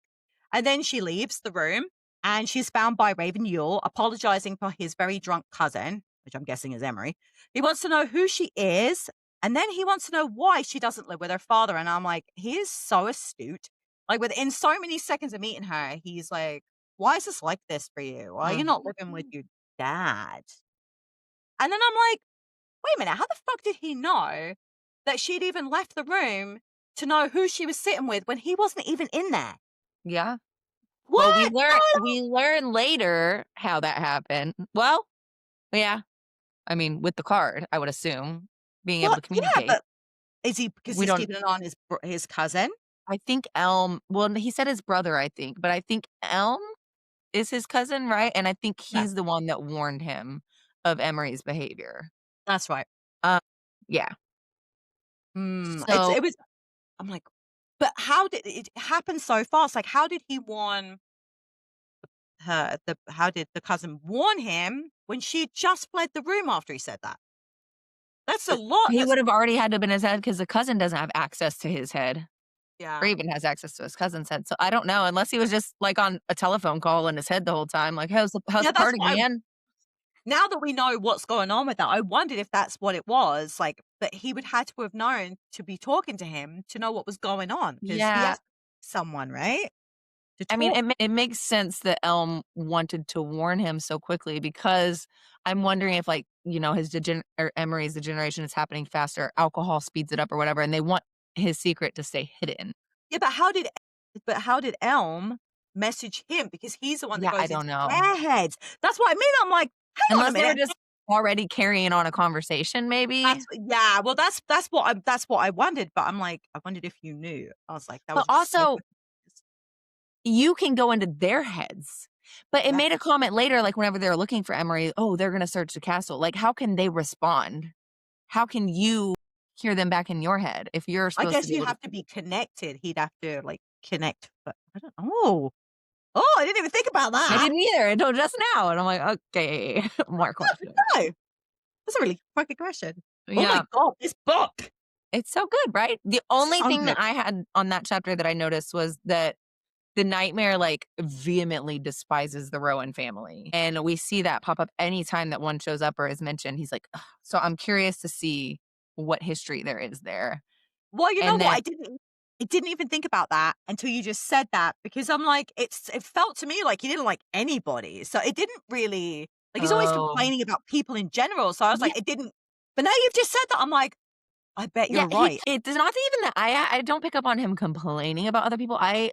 And then she leaves the room and she's found by Raven Yule apologizing for his very drunk cousin, which I'm guessing is Emery. He wants to know who she is. And then he wants to know why she doesn't live with her father. And I'm like, he is so astute. Like within so many seconds of meeting her, he's like, why is this like this for you? Why are you not living with Mhm. your dad? And then I'm like, wait a minute, how the fuck did he know that she'd even left the room to know who she was sitting with when he wasn't even in there? Yeah. Well, we What? learn No, we learn later how that happened. Well, yeah. I mean, with the card, I would assume, being able well, to yeah, communicate. but is he because We he's don't keeping an eye on his cousin? I think Elm well, he said his brother, I think, but I think Elm is his cousin, right? And I think Yeah, he's the one that warned him of Emery's behavior. that's right. Uh, yeah. It's So it was I'm like, but how did it happen so fast? Like, how did he warn her? How did the cousin warn him when she just fled the room after he said that? That's a lot. he That's would have already had to have been his head because the cousin doesn't have access to his head. yeah. Raven has access to his cousin's head, so I don't know unless he was just, like, on a telephone call in his head the whole time, like, "How's Yeah, the that's party, what I man?" now that we know what's going on with that, I wondered if that's what it was, like, that he would had to have known to be talking to him to know what was going on because he Yeah, has someone, right? To I mean, talk. it makes sense that Elm wanted to warn him so quickly because I'm wondering if, like, his or Emery's degeneration is happening faster, alcohol speeds it up or whatever, and they want his secret to stay hidden. Yeah, but how did Elm message him? Because he's the one that Yeah, I goes into don't know. their heads. That's what I mean, I'm like, "Hang on a Unless they were minute." just already carrying on a conversation maybe? Yeah, well, that's what I wondered, but I'm like, I wondered if you knew. I was like, that But was so also you can go into their heads. But it yeah. made a comment later, like, whenever they were looking for Emery, "Oh, they're gonna search the castle." Like, how can they respond? How can you hear them back in your head if you're I supposed to guess be you able to have to be connected. He'd have to, like, connect, but I don't oh. Oh, I didn't even think about I that. didn't either until just now, and I'm like, "Okay, more questions." No, that's a really fucking question. Oh my Yeah, god, this book! it's so good, right? The only So thing good. that I had on that chapter that I noticed was that the nightmare, like, vehemently despises the Rowan family, and we see that pop up anytime that one shows up or is mentioned. He's like, "Ugh." So I'm curious to see what history there is there, Well, you know and what? then I didn't even think about that until you just said that because I'm like, it felt to me like he didn't like anybody. So it didn't really like he's always oh. complaining about people in general. So I was Yeah, like, it didn't but now you've just said that, I'm like, I bet yeah, you're right. it's not even that I don't pick up on him complaining about other people, I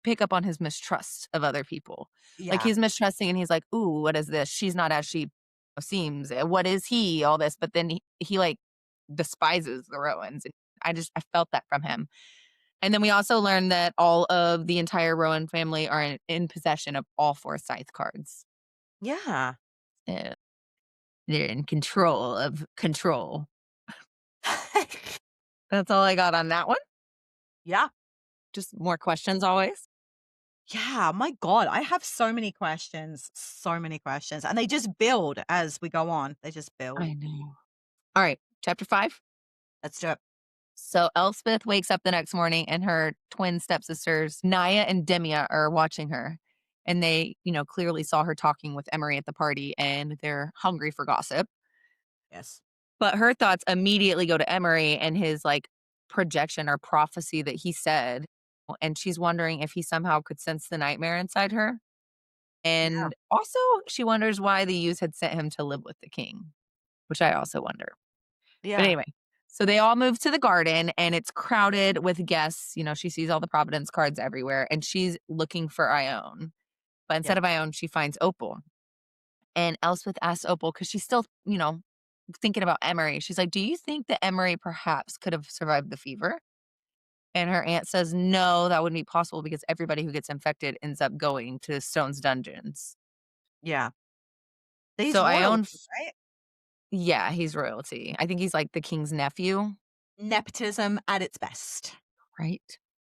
pick up on his mistrust of other people. Like, Yeah. he's mistrusting and he's like, "Ooh, what is this? She's not as she seems. What is he?" All this, but then he like, despises the Rowans. I felt that from him. And then we also learned that all of the entire Rowan family are in possession of all 4 scythe cards. Yeah. Uh, they're in control of control. That's all I got on that one. Yeah. Just more questions always. Yeah, my god, I have so many questions, and they just build as we go on. They just build. I know. All right, chapter 5. Let's do it. So Elspeth wakes up the next morning and her twin stepsisters, Naya and Demia, are watching her. And they, clearly saw her talking with Emery at the party and they're hungry for gossip. Yes. But her thoughts immediately go to Emery and his like projection or prophecy that he said. And she's wondering if he somehow could sense the nightmare inside her. Yeah. And also, she wonders why the youth had sent him to live with the king, which I also wonder. But Yeah. anyway, so they all move to the garden and it's crowded with guests. She sees all the Providence cards everywhere and she's looking for Ione. But Yeah. instead of Ione, she finds Opal. And Elspeth asks Opal, because she's still, thinking about Emery. She's like, do you think that Emery perhaps could have survived the fever? And her aunt says, no, that wouldn't be possible because everybody who gets infected ends up going to Stone's dungeons. Yeah. He's So Ione, royalty, right? yeah, he's royalty. I think he's like the king's nephew. Nepotism at its best. Right.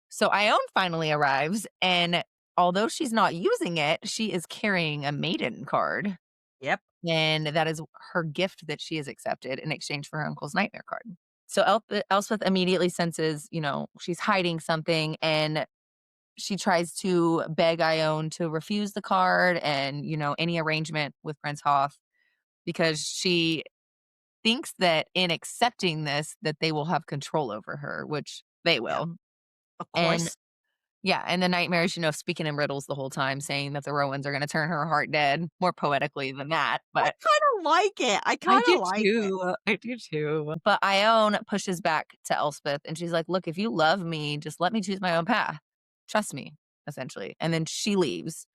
So Ione finally arrives, and although she's not using it, she is carrying a maiden card. Yep. And that is her gift that she has accepted in exchange for her uncle's nightmare card. So Elspeth immediately senses, she's hiding something, and she tries to beg Ione to refuse the card and, any arrangement with Prince Hoth because she thinks that in accepting this, that they will have control over her, which they Yeah. will. Of And course. yeah, and the nightmares, speaking in riddles the whole time, saying that the Rowans are gonna turn her heart dead, more poetically than that, I but kinda like it. I I kinda do like it. too, I do too. But Ione pushes back to Elspeth, and she's like, "Look, if you love me, just let me choose my own path. Trust me," essentially, and then she leaves.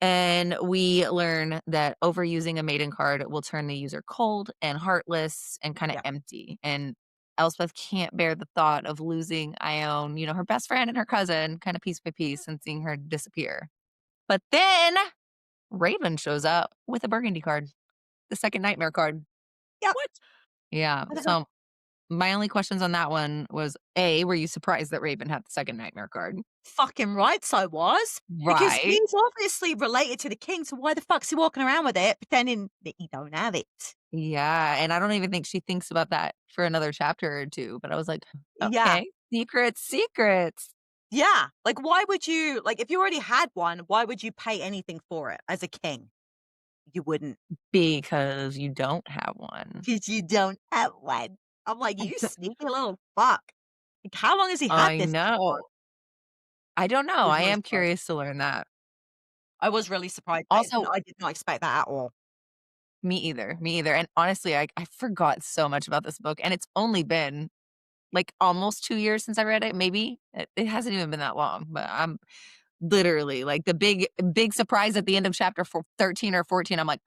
And we learn that overusing a maiden card will turn the user cold and heartless and kinda Yeah. empty, and Elspeth can't bear the thought of losing Ione, her best friend and her cousin, kinda piece by piece, and seeing her disappear. But then Raven shows up with a burgundy card, the second nightmare card. Yep. What? Yeah, What the hell? so my only questions on that one was, A, were you surprised that Raven had the second nightmare card? Fucking rights I was, because Right. he's obviously related to the king, so why the fuck's he walking around with it pretending that he don't have it? Yeah, and I don't even think she thinks about that for another chapter or 2, but I was like, Yeah. "Okay, secrets, secrets." Yeah. Like, why would you like, if you already had one, why would you pay anything for it as a king? You wouldn't, Because you don't have one. because you don't have one. I'm like, "You sneaky little fuck." Like, how long has he had I this thing for? know. I don't I know, was I really am surprised. curious to learn that. I was really surprised. Also, I did not expect that at all. me either, and honestly, I forgot so much about this book, and it's only been, like, almost 2 years since I read it, maybe? It hasn't even been that long, but I'm literally, like, the big surprise at the end of chapter 13 or 14, I'm like,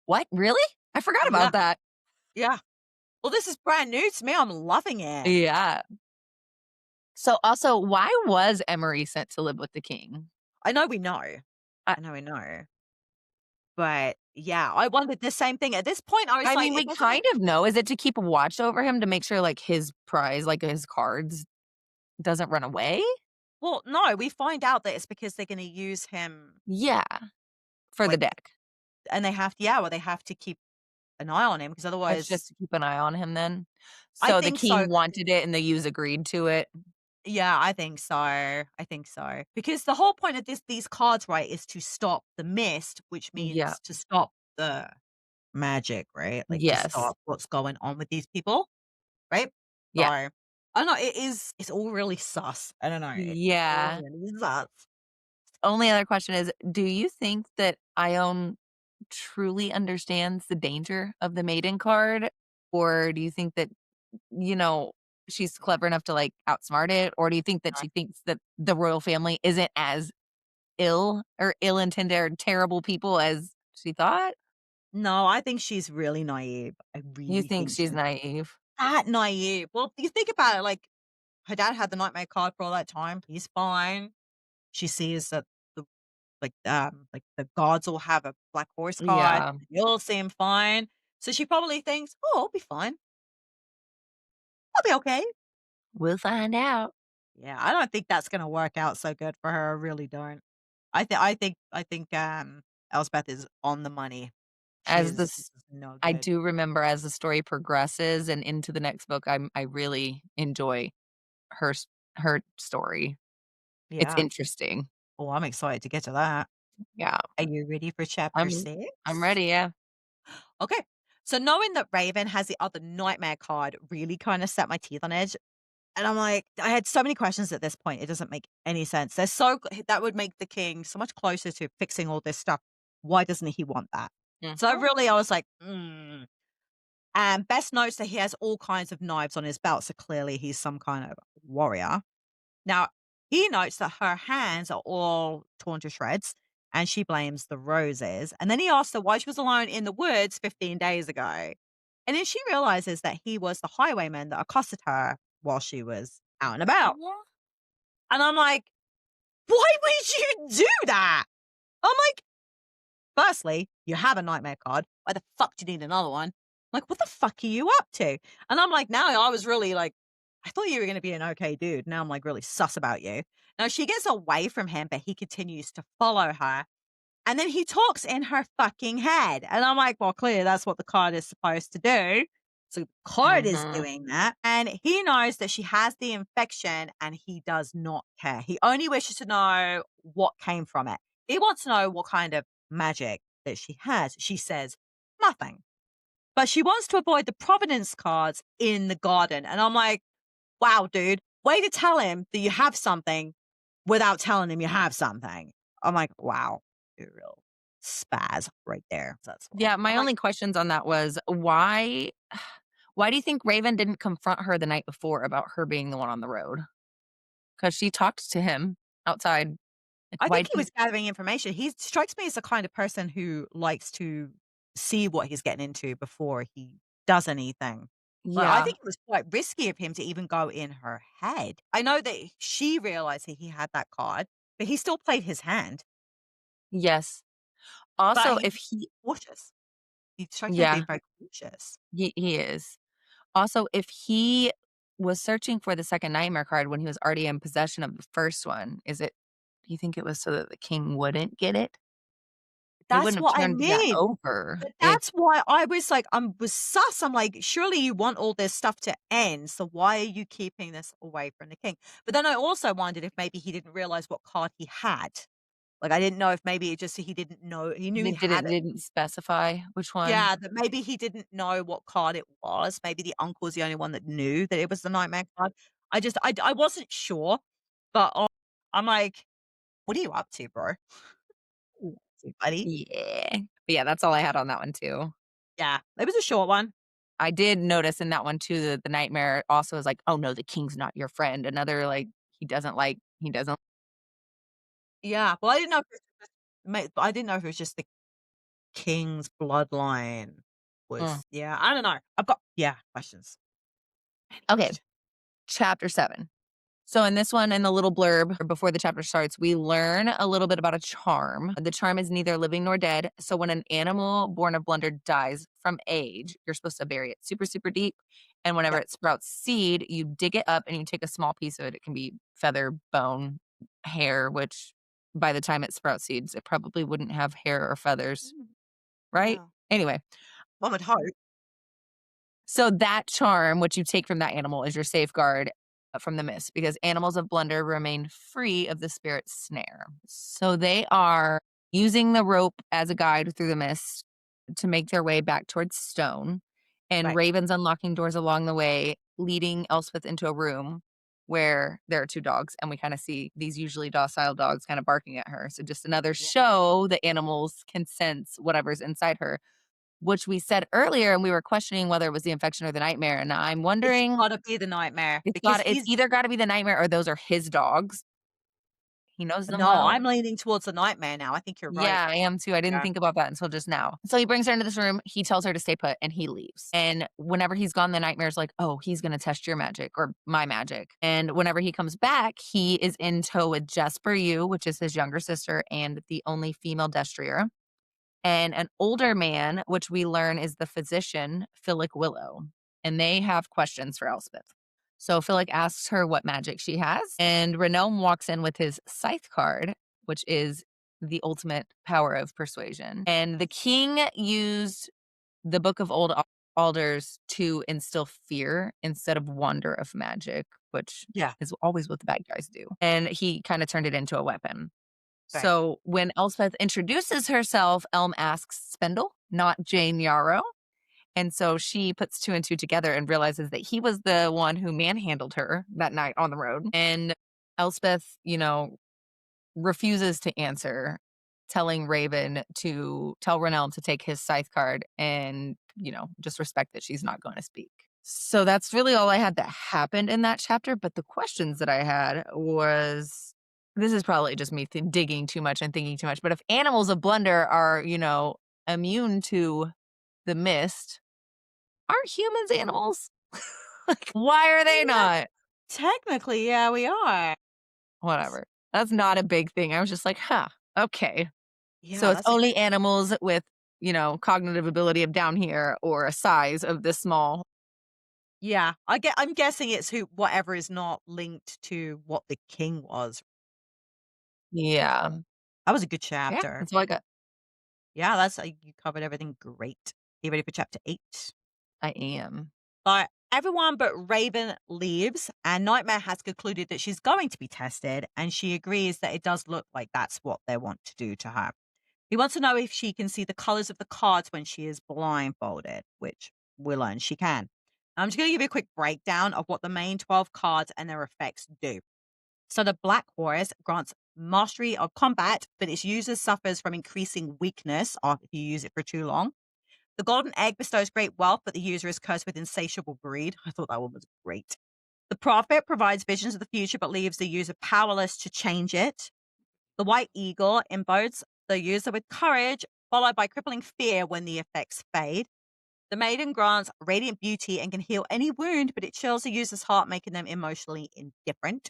"What? Really? I forgot Yeah. about that." Yeah. Well, this is brand new to me. I'm loving it. Yeah. So, also, why was Emery sent to live with the king? I know we know. I I know we know. But yeah, I wondered the same thing. At this point, I was I like, mean, it we doesn't kind make of know. Is it to keep a watch over him to make sure, like, his prize, like, his cards doesn't run away? well, no, we find out that it's because they're gonna use him, Yeah, for the like, deck. and they have to, yeah, well, they have to keep an eye on him because That's just otherwise to keep an eye on him then? I So the think so. king wanted it and the U's agreed to it? Yeah, I think so. I think so. Because the whole point of these cards, right, is to stop the mist, which Yeah. means to stop the magic, right? Like to Yes. stop what's going on with these people, right? So Yeah. I don't know, it's all really sus. I don't know. It's all Yeah. really sus. Only other question is, do you think that Ione truly understands the danger of the maiden card? Or do you think that, you know, she's clever enough to, like, outsmart it? Or do you think that she thinks that the royal family isn't as ill or ill-intended or terrible people as she thought? No, I think she's really naive. I You really think think she's she's naive? that naive. Well, you think about it, like, her dad had the nightmare card for all that time. He's fine. She sees that the the gods all have a black horse card. Yeah, They all seem fine. So she probably thinks, "Oh, I'll be fine. I'll be okay." we'll find out. Yeah, I don't think that's gonna work out so good for her. I really don't. I think, Elspeth is on the money. As This this is no I good. do remember as the story progresses and into the next book, I really enjoy her story. It's Yeah. interesting. Oh, I'm excited to get to that. Yeah, Are you ready for chapter I'm 6? I'm ready, yeah. Okay. So knowing that Raven has the other nightmare card really kind of set my teeth on edge. And I'm like, I had so many questions at this point. It doesn't make any sense. That would make the king so much closer to fixing all this stuff. Why doesn't he want that? So Mhm. really, I was like, hmm. And Bess notes that he has all kinds of knives on his belt. So clearly he's some kind of warrior. Now, he notes that her hands are all torn to shreds and she blames the roses. And then he asks her why she was alone in the woods 15 days ago. And then she realizes that he was the highwayman that accosted her while she was out and about. Yeah. And I'm like, why would you do that? I'm like, firstly, you have a nightmare card. Why the fuck do you need another one? Like, what the fuck are you up to? And I'm like, now I was really like, I thought you were going to be an okay dude. Now I'm like really sus about you. Now she gets away from him, but he continues to follow her. And then he talks in her fucking head. And I'm like, well, clearly that's what the card is supposed to do. So the card is Mhm. doing that. And he knows that she has the infection and he does not care. He only wishes to know what came from it. He wants to know what kind of magic that she has. She says nothing. But she wants to avoid the Providence cards in the garden. And I'm like, wow, dude, way to tell him that you have something without telling him you have something. I'm like, wow, you're a real spaz right there. So that's why. Yeah, I'm my like, only questions on that was why do you think Raven didn't confront her the night before about her being the one on the road? Because she talked to him outside. Like, I why think did he he was gathering information. He strikes me as the kind of person who likes to see what he's getting into before he does anything. But I Yeah, think it was quite risky of him to even go in her head. I know that she realized that he had that card, but he still played his hand. yes. But Also, he's if he cautious. He strikes me as being yeah, very cautious. he is. Also, if he was searching for the second nightmare card when he was already in possession of the first one, do you think it was so that the king wouldn't get it? He That's wouldn't have what I turned that mean. over But if that's why I was like, was sus. I'm like, surely you want all this stuff to end. So why are you keeping this away from the king? But then I also wondered if maybe he didn't realize what card he had. Like, I didn't know if maybe it just he didn't know. He knew they he had it. didn't specify which one. Yeah, that maybe he didn't know what card it was. Maybe the uncle was the only one that knew that it was the nightmare card. I wasn't sure, but I'm like, what are you up to, bro? Buddy? Yeah. But yeah, that's all I had on that one too. Yeah, it was a short one. I did notice in that one too that the nightmare also is like, "Oh, no, the king's not your friend." Another, like, he doesn't Yeah, well, I didn't know if it was just I didn't know if it was just the king's bloodline mm. was I don't know. I've got questions. Many Okay, questions. chapter 7. So in this one, in the little blurb before the chapter starts, we learn a little bit about a charm. The charm is neither living nor dead. So when an animal born of blunder dies from age, you're supposed to bury it super, super deep. And whenever Yep. it sprouts seed, you dig it up and you take a small piece of it. It can be feather, bone, hair, which by the time it sprouts seeds, it probably wouldn't have hair or feathers, Mm, right? yeah. Anyway, One would hope. so that charm, which you take from that animal, is your safeguard from the mist because animals of blunder remain free of the spirit's snare. So they are using the rope as a guide through the mist to make their way back towards stone. And Right. Raven's unlocking doors along the way, leading Elspeth into a room where there are two dogs. And we kind of see these usually docile dogs kind of barking at her. So just another Yeah. show that animals can sense whatever's inside her, which we said earlier, and we were questioning whether it was the infection or the nightmare, and I'm It's wondering gotta be the nightmare because it's either gotta be the nightmare or those are his dogs. He knows them No, well. I'm leaning towards the nightmare now. I think you're right. Yeah, I am too. I didn't Yeah. think about that until just now. So he brings her into this room, he tells her to stay put, and he leaves. And whenever he's gone, the nightmare's like, "Oh, he's gonna test your magic or my magic." And whenever he comes back, he is in tow with Jesper Yu, which is his younger sister and the only female destrier, and an older man, which we learn is the physician, Philip Willow. And they have questions for Elspeth. So Philip asks her what magic she has, and Renelm walks in with his scythe card, which is the ultimate power of persuasion. And the king used the Book of Alders to instill fear instead of wonder of magic, which Yeah. is always what the bad guys do. And he kind of turned it into a weapon. Right. So when Elspeth introduces herself, Elm asks Spindle, not Jane Yarrow. And so she puts two and two together and realizes that he was the one who manhandled her that night on the road. And Elspeth, refuses to answer, telling Raven to tell Renelm to take his scythe card and, just respect that she's not going to speak. So that's really all I had that happened in that chapter. But the questions that I had was this is probably just me digging too much and thinking too much. But if animals of blunder are, immune to the mist, are humans animals? Like, why are they Yeah, not? technically, yeah, we are. Whatever. That's not a big thing. I was just like, huh, okay. So Yeah, it's that's a only animals with, cognitive ability of down here or a size of this small. yeah. I'm guessing it's whatever is not linked to what the king was. Yeah. That was a good Yeah. chapter. That's all I got. Yeah, that's you covered everything great. You ready for chapter 8? I am. But everyone but Raven leaves, and Nightmare has concluded that she's going to be tested, and she agrees that it does look like that's what they want to do to her. He wants to know if she can see the colors of the cards when she is blindfolded, which we learn she can. I'm just going to give you a quick breakdown of what the main 12 cards and their effects do. So the Black Horse grants mastery of combat, but its user suffers from increasing weakness if you use it for too long. The Golden Egg bestows great wealth, but the user is cursed with insatiable greed. I thought that one was great. The Prophet provides visions of the future, but leaves the user powerless to change it. The White Eagle imbues the user with courage, followed by crippling fear when the effects fade. The Maiden grants radiant beauty and can heal any wound, but it chills the user's heart, making them emotionally indifferent.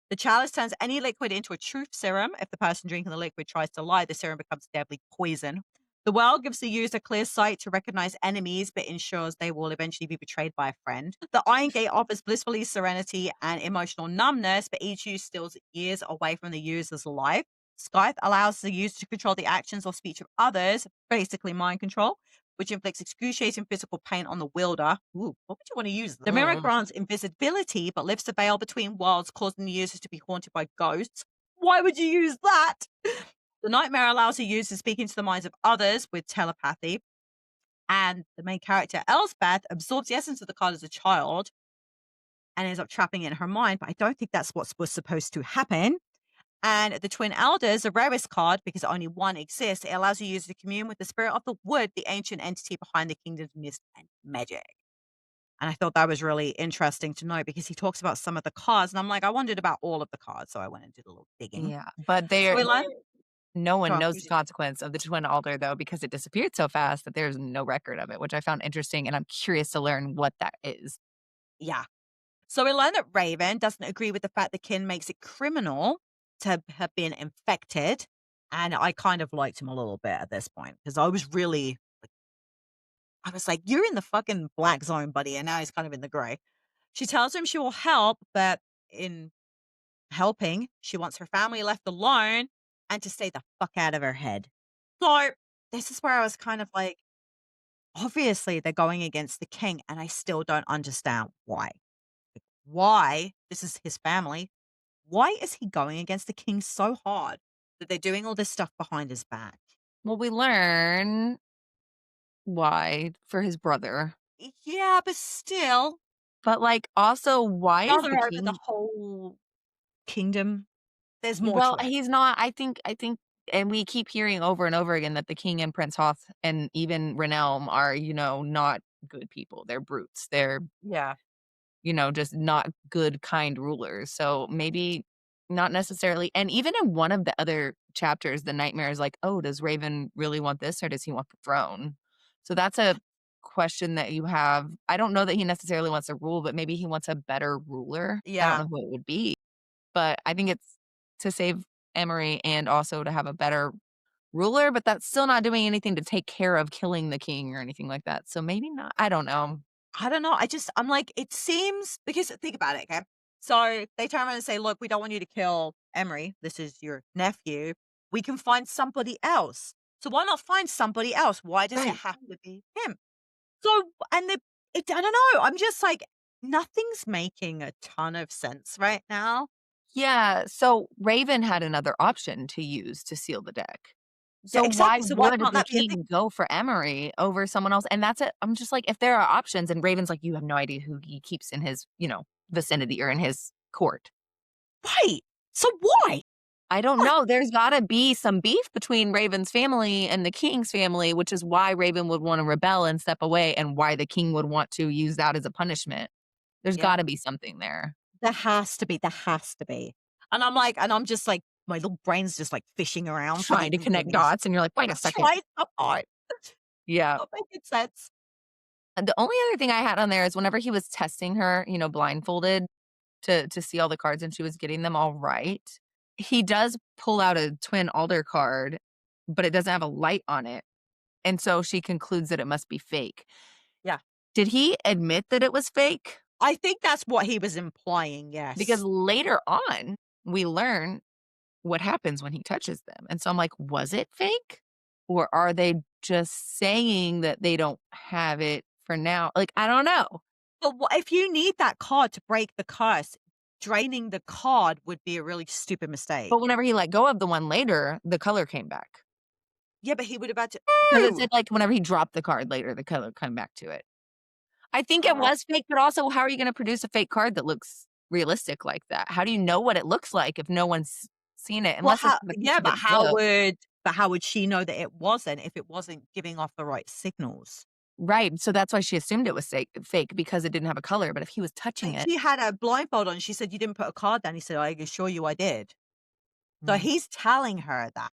The chalice turns any liquid into a truth serum. If the person drinking the liquid tries to lie, the serum becomes deadly poison. The well gives the user clear sight to recognize enemies, but ensures they will eventually be betrayed by a friend. The Iron Gate offers blissfully serenity and emotional numbness, but each use steals years away from the user's life. Scythe allows the user to control the actions or speech of others, basically mind control, which inflicts excruciating physical pain on the wielder. Ooh, what would you want to use? The mirror grants invisibility, but lifts the veil between worlds, causing the users to be haunted by ghosts. Why would you use that? The nightmare allows the user to speak into the minds of others with telepathy. And the main character, Elspeth, absorbs the essence of the card as a child and ends up trapping it in her mind. But I don't think that's what was supposed to happen. And the Twin Elders, the rarest card because only one exists, it allows the user to commune with the spirit of the wood, the ancient entity behind the kingdom's mist and magic. And I thought that was really interesting to know because he talks about some of the cards, and I'm like, I wondered about all of the cards, so I went and did a little digging. Yeah. But So we learned no go one on, knows the please. consequence of the twin altar though, because it disappeared so fast that there's no record of it, which I found interesting. And I'm curious to learn what that is. Yeah. So we learned that Raven doesn't agree with the fact the kin makes it criminal to have been infected. And I kind of liked him a little bit at this point because I was like, you're in the fucking black zone, buddy. And now he's kind of in the gray. She tells him she will help, but in helping, she wants her family left alone and to stay the fuck out of her head. So this is where I was kind of like, obviously they're going against the king, and I still don't understand why. Why? This is his family. Why is he going against the king so hard that they're doing all this stuff behind his back? Well, we learn why for his brother. Yeah, but still, But like also why is brother the over the king whole kingdom. There's more well, to it. he's not I think and we keep hearing over and over again that the king and Prince Hoth and even Renelm are, not good people. They're brutes. They're, Yeah. just not good, kind rulers. So maybe Not necessarily. And even in one of the other chapters, the nightmare is like, "Oh, does Raven really want this or does he want the throne?" So that's a question that you have. I don't know that he necessarily wants a rule, but maybe he wants a better ruler. I don't Yeah. know who it would be, but I think it's to save Emery and also to have a better ruler, but that's still not doing anything to take care of killing the king or anything like that. So maybe not. I don't know. I don't know. I'm like, it seems because think about it, okay? So they turn around and say, "Look, we don't want you to kill Emery. This is your nephew. We can find somebody else. So why not find somebody else? Why does it Right. have to be him?" So and I don't know. I'm just like, nothing's making a ton of sense right now. Yeah, so Raven had another option to use to seal the deck. Yeah, So why exactly. So why would can't the that be a thing? king go for Emery over someone else? And that's it. I'm just like, if there are options and Raven's like, you have no idea who he keeps in his, vicinity or in his court. Right. So why? I don't Why? know. There's gotta be some beef between Raven's family and the king's family, which is why Raven would want to rebel and step away and why the king would want to use that as a punishment. There's Yeah. gotta be something there. There has to be. There has to be. And I'm like, and I'm just like, my little brain's just like fishing around, Trying to finding connect things. dots and you're like, wait a second. Try so hard. Yeah. Not making sense. And the only other thing I had on there is whenever he was testing her, blindfolded to see all the cards and she was getting them all right, he does pull out a twin alder card, but it doesn't have a light on it. And so she concludes that it must be fake. Yeah. Did he admit that it was fake? I think that's what he was implying, Because yes. later on, we learn what happens when he touches them. And so I'm like, was it fake? Or are they just saying that they don't have it for now? Like, I don't know. But what if you need that card to break the curse, draining the card would be a really stupid mistake. But whenever he let go of the one later, the color came back. Yeah, but he would have had to. Because it No! said, like, whenever he dropped the card later, the color come back to it. I think it Oh, was fake, but also how are you gonna produce a fake card that looks realistic like that? How do you know what it looks like if no one's seen it? well, Unless it's how the piece yeah, of a book. but how would she know that it wasn't if it wasn't giving off the right signals? Right, so that's why she assumed it was fake because it didn't have a color, but if he was touching But it. she had a blindfold on, she said, "You didn't put a card down." He said, "I assure you I did." So Mm, he's telling her that.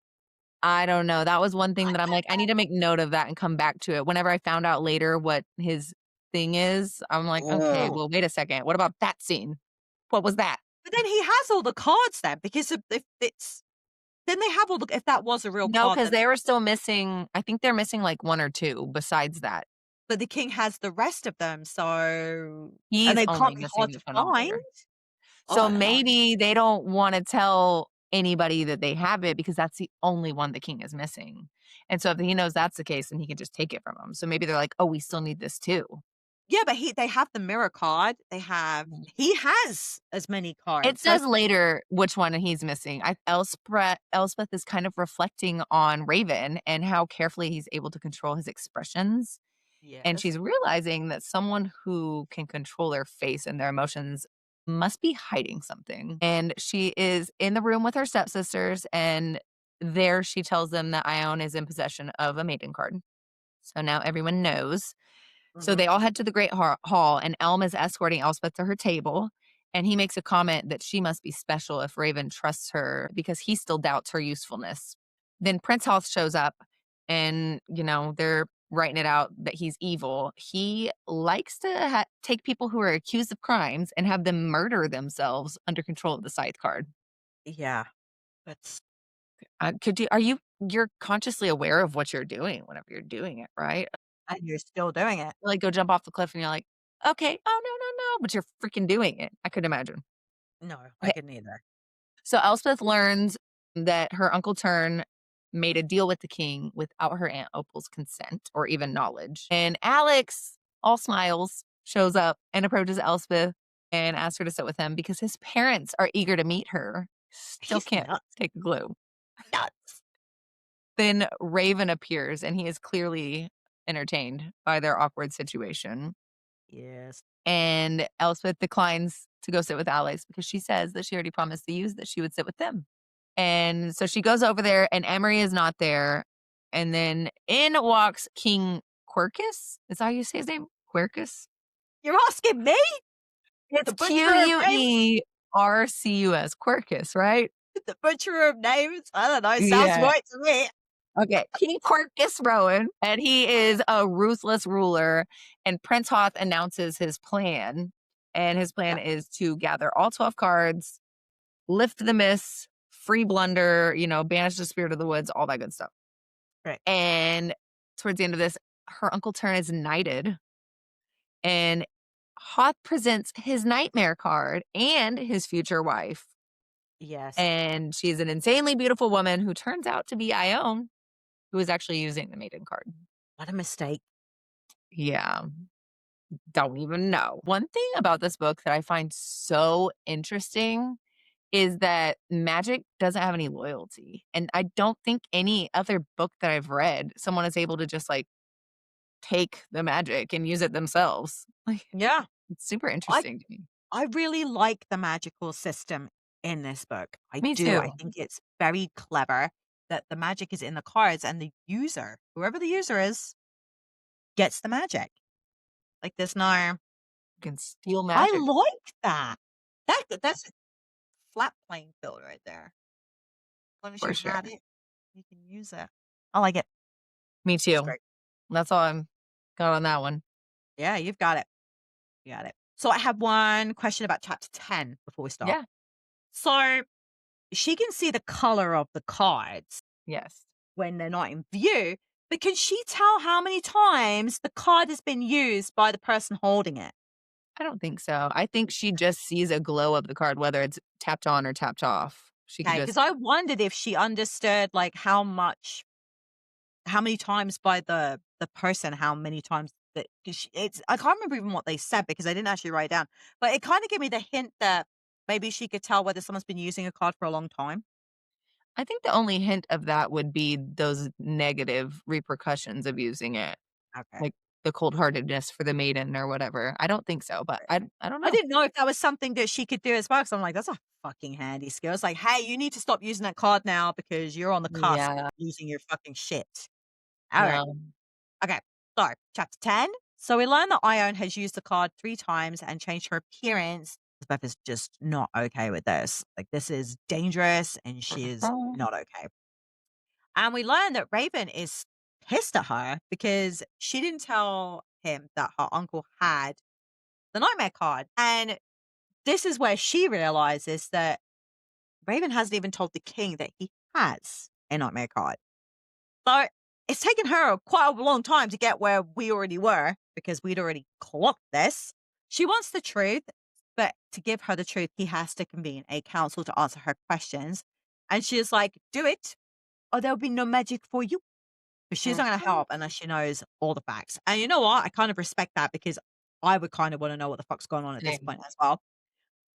I don't know, that was one thing that I'm like, I need to make note of that and come back to it. Whenever I found out later what his thing is, I'm like, "Okay, Oh. well, wait a second, what about that scene? What was that?" But then he has all the cards then because if it's then they have all the if that was a real No, card, because then they were still missing I think they're missing, like, 1 or 2 besides that. but the king has the rest of them, so and He's they can't only be missing hard the to twin find. altar. Oh, So I don't know. maybe they don't wanna tell anybody that they have it because that's the only one the king is missing. And so if he knows that's the case, then he can just take it from him. So maybe they're like, "Oh, we still need this too." Yeah, but they have the mirror card. He has as many It cards. So says later which one he's missing. Elspeth is kind of reflecting on Raven and how carefully he's able to control his expressions. And yes. she's realizing that someone who can control their face and their emotions must be hiding something. And she is in the room with her stepsisters, and there she tells them that Ione is in possession of a maiden card. So now everyone knows. So Mhm. they all head to the Great Hall, and Elm is escorting Elspeth to her table. And he makes a comment that she must be special if Raven trusts her because he still doubts her usefulness. Then Prince Hoth shows up, and, they're writing it out that he's evil. He likes to take people who are accused of crimes and have them murder themselves under control of the Scythe card. Yeah. That's You're consciously aware of what you're doing whenever you're doing it, right? and you're still doing it. Like, go jump off the cliff and you're like, "Okay, oh, no, no, no," but you're freaking doing it. I could imagine. No, I Okay, couldn't either. so Elspeth learns that her Uncle Tern made a deal with the king without her Aunt Opal's consent or even knowledge, and Alex, all smiles, shows up and approaches Elspeth and asks her to sit with him because his parents are eager to meet her. Still He's can't nuts. take a glue. Nuts. Then Raven appears, and he is clearly entertained by their awkward situation. Yes. And Elspeth declines to go sit with Alex because she says that she already promised the youths that she would sit with them. And so she goes over there, and Emery is not there. And then in walks King Quercus. Is that how you say his name? Quercus? You're asking me? It's The butcher of names? Quue. Quirkus, Quirkus, right? The butcher of names? I don't know, sounds Yeah. right to me. Okay. King Quirkus Rowan, and he is a ruthless ruler. And Prince Hoth announces his plan. And his plan Yeah, is to gather all 12 cards, lift the mists, free Blunder, banish the spirit of the woods, all that good stuff. right. And towards the end of this, her Uncle Turn is knighted. And Hoth presents his nightmare card and his future wife. Yes. And she's an insanely beautiful woman who turns out to be Ione, who is actually using the maiden card. What a mistake. Yeah, don't even know. One thing about this book that I find so interesting is that magic doesn't have any loyalty. And I don't think any other book that I've read, someone is able to just like take the magic and use it themselves. Like, Yeah. it's super I interesting to me. I really like the magical system in this book. I Me do. too. I think it's very clever that the magic is in the cards and the user, whoever the user is, gets the magic. Like there's no You can steal I magic like that. That's a flat playing field right there. As long as you for sure. have it, you can use it. I like it. Me It's too. great. That's all I'm got on that one. Yeah, you've got it. You got it. So I have one question about chapter 10 before we start. Yeah. So she can see the color of the cards Yes. when they're not in view, but can she tell how many times the card has been used by the person holding it? I don't think so. I think she just sees a glow of the card, whether it's tapped on or tapped off. She could Okay, just because I wondered if she understood like how many times by the person, how many times that 'cause it's I can't remember even what they said because I didn't actually write it down, but it kind of gave me the hint that maybe she could tell whether someone's been using a card for a long time. I think the only hint of that would be those negative repercussions of using it, Okay. like the cold-heartedness for the maiden or whatever. I don't think so, but I don't I know. didn't know if that was something that she could do as well, because 'cause I'm like, "That's a fucking handy skill." It's like, "Hey, you need to stop using that card now because you're on the cusp of Yeah. losing your fucking shit." Alright, No, okay. So, chapter 10. So we learn that Ione has used the card 3 times and changed her appearance. Elspeth is just not okay with this. Like, this is dangerous, and she is uh, not okay. And we learn that Raven is pissed at her because she didn't tell him that her uncle had the nightmare card, and this is where she realizes that Raven hasn't even told the king that he has a nightmare card. So it's taken her quite a long time to get where we already were because we'd already clocked this. She wants the truth, but to give her the truth, he has to convene a council to answer her questions. And she's like, do it, or there'll be no magic for you. But she's not going to mhm. help unless she knows all the facts. And you know what? I kind of respect that because I would kind of want to know what the fuck's going on at this Same. point as well.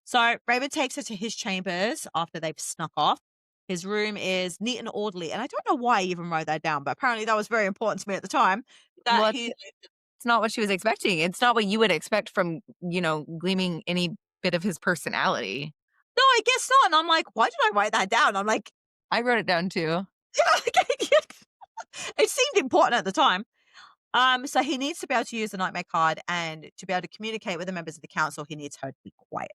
So Raven takes her to his chambers after they've snuck off. His room is neat and orderly, and I don't know why I even wrote that down, but apparently that was very important to me at the time. That Well, he it's not what she was expecting. It's not what you would expect from, gleaming any bit of his personality. no, I guess not. And I'm like, why did I write that down? I'm like, I wrote it down too. yeah, okay, it seemed important at the time. So he needs to be able to use the nightmare card and to be able to communicate with the members of the council, he needs her to be quiet.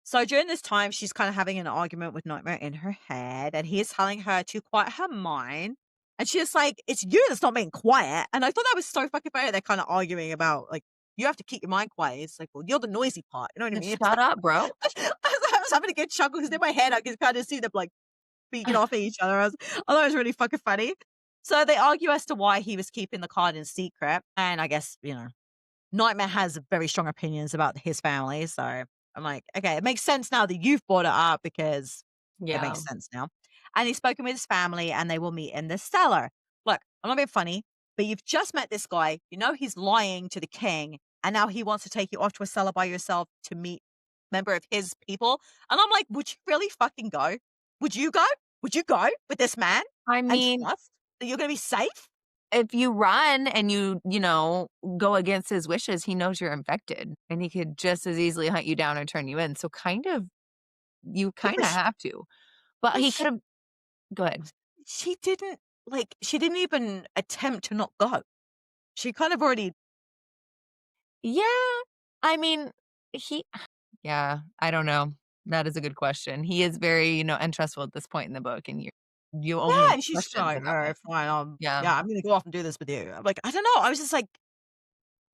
So during this time, she's kind of having an argument with Nightmare in her head, and he's telling her to quiet her mind. And she's like, "It's you that's not being quiet." And I thought that was so fucking funny. They're kind of arguing about like, you have to keep your mind quiet. It's like, well, you're the noisy part. You know what I mean? Shut up, bro. I was having a good chuckle because in my head I could kind of see them like speaking off at each other. I thought it was really fucking funny. So they argue as to why he was keeping the card in secret. And I guess, Nightmare has very strong opinions about his family. So I'm like, okay, it makes sense now that you've brought it up because it Yeah. makes sense now. And he's spoken with his family and they will meet in the cellar. Look, I'm not being funny, but you've just met this guy. You know he's lying to the king. And now he wants to take you off to a cellar by yourself to meet a member of his people. And I'm like, would you really fucking go? Would you go? Would you go with this man I and mean, trust that you're going to be safe? if you run and go against his wishes, he knows you're infected and he could just as easily hunt you down and turn you in. So you Yeah, kind of have to. But but he could have, go ahead. she didn't she didn't even attempt to not go. She kind of already Yeah. I mean, he, yeah, I don't know. That is a good question. He is very, untrustful at this point in the book, and you only Yeah, have and she's just questions like, about it. "Alright, fine, Yeah. yeah, I'm gonna go off and do this with you." I'm like, I don't know, I was just like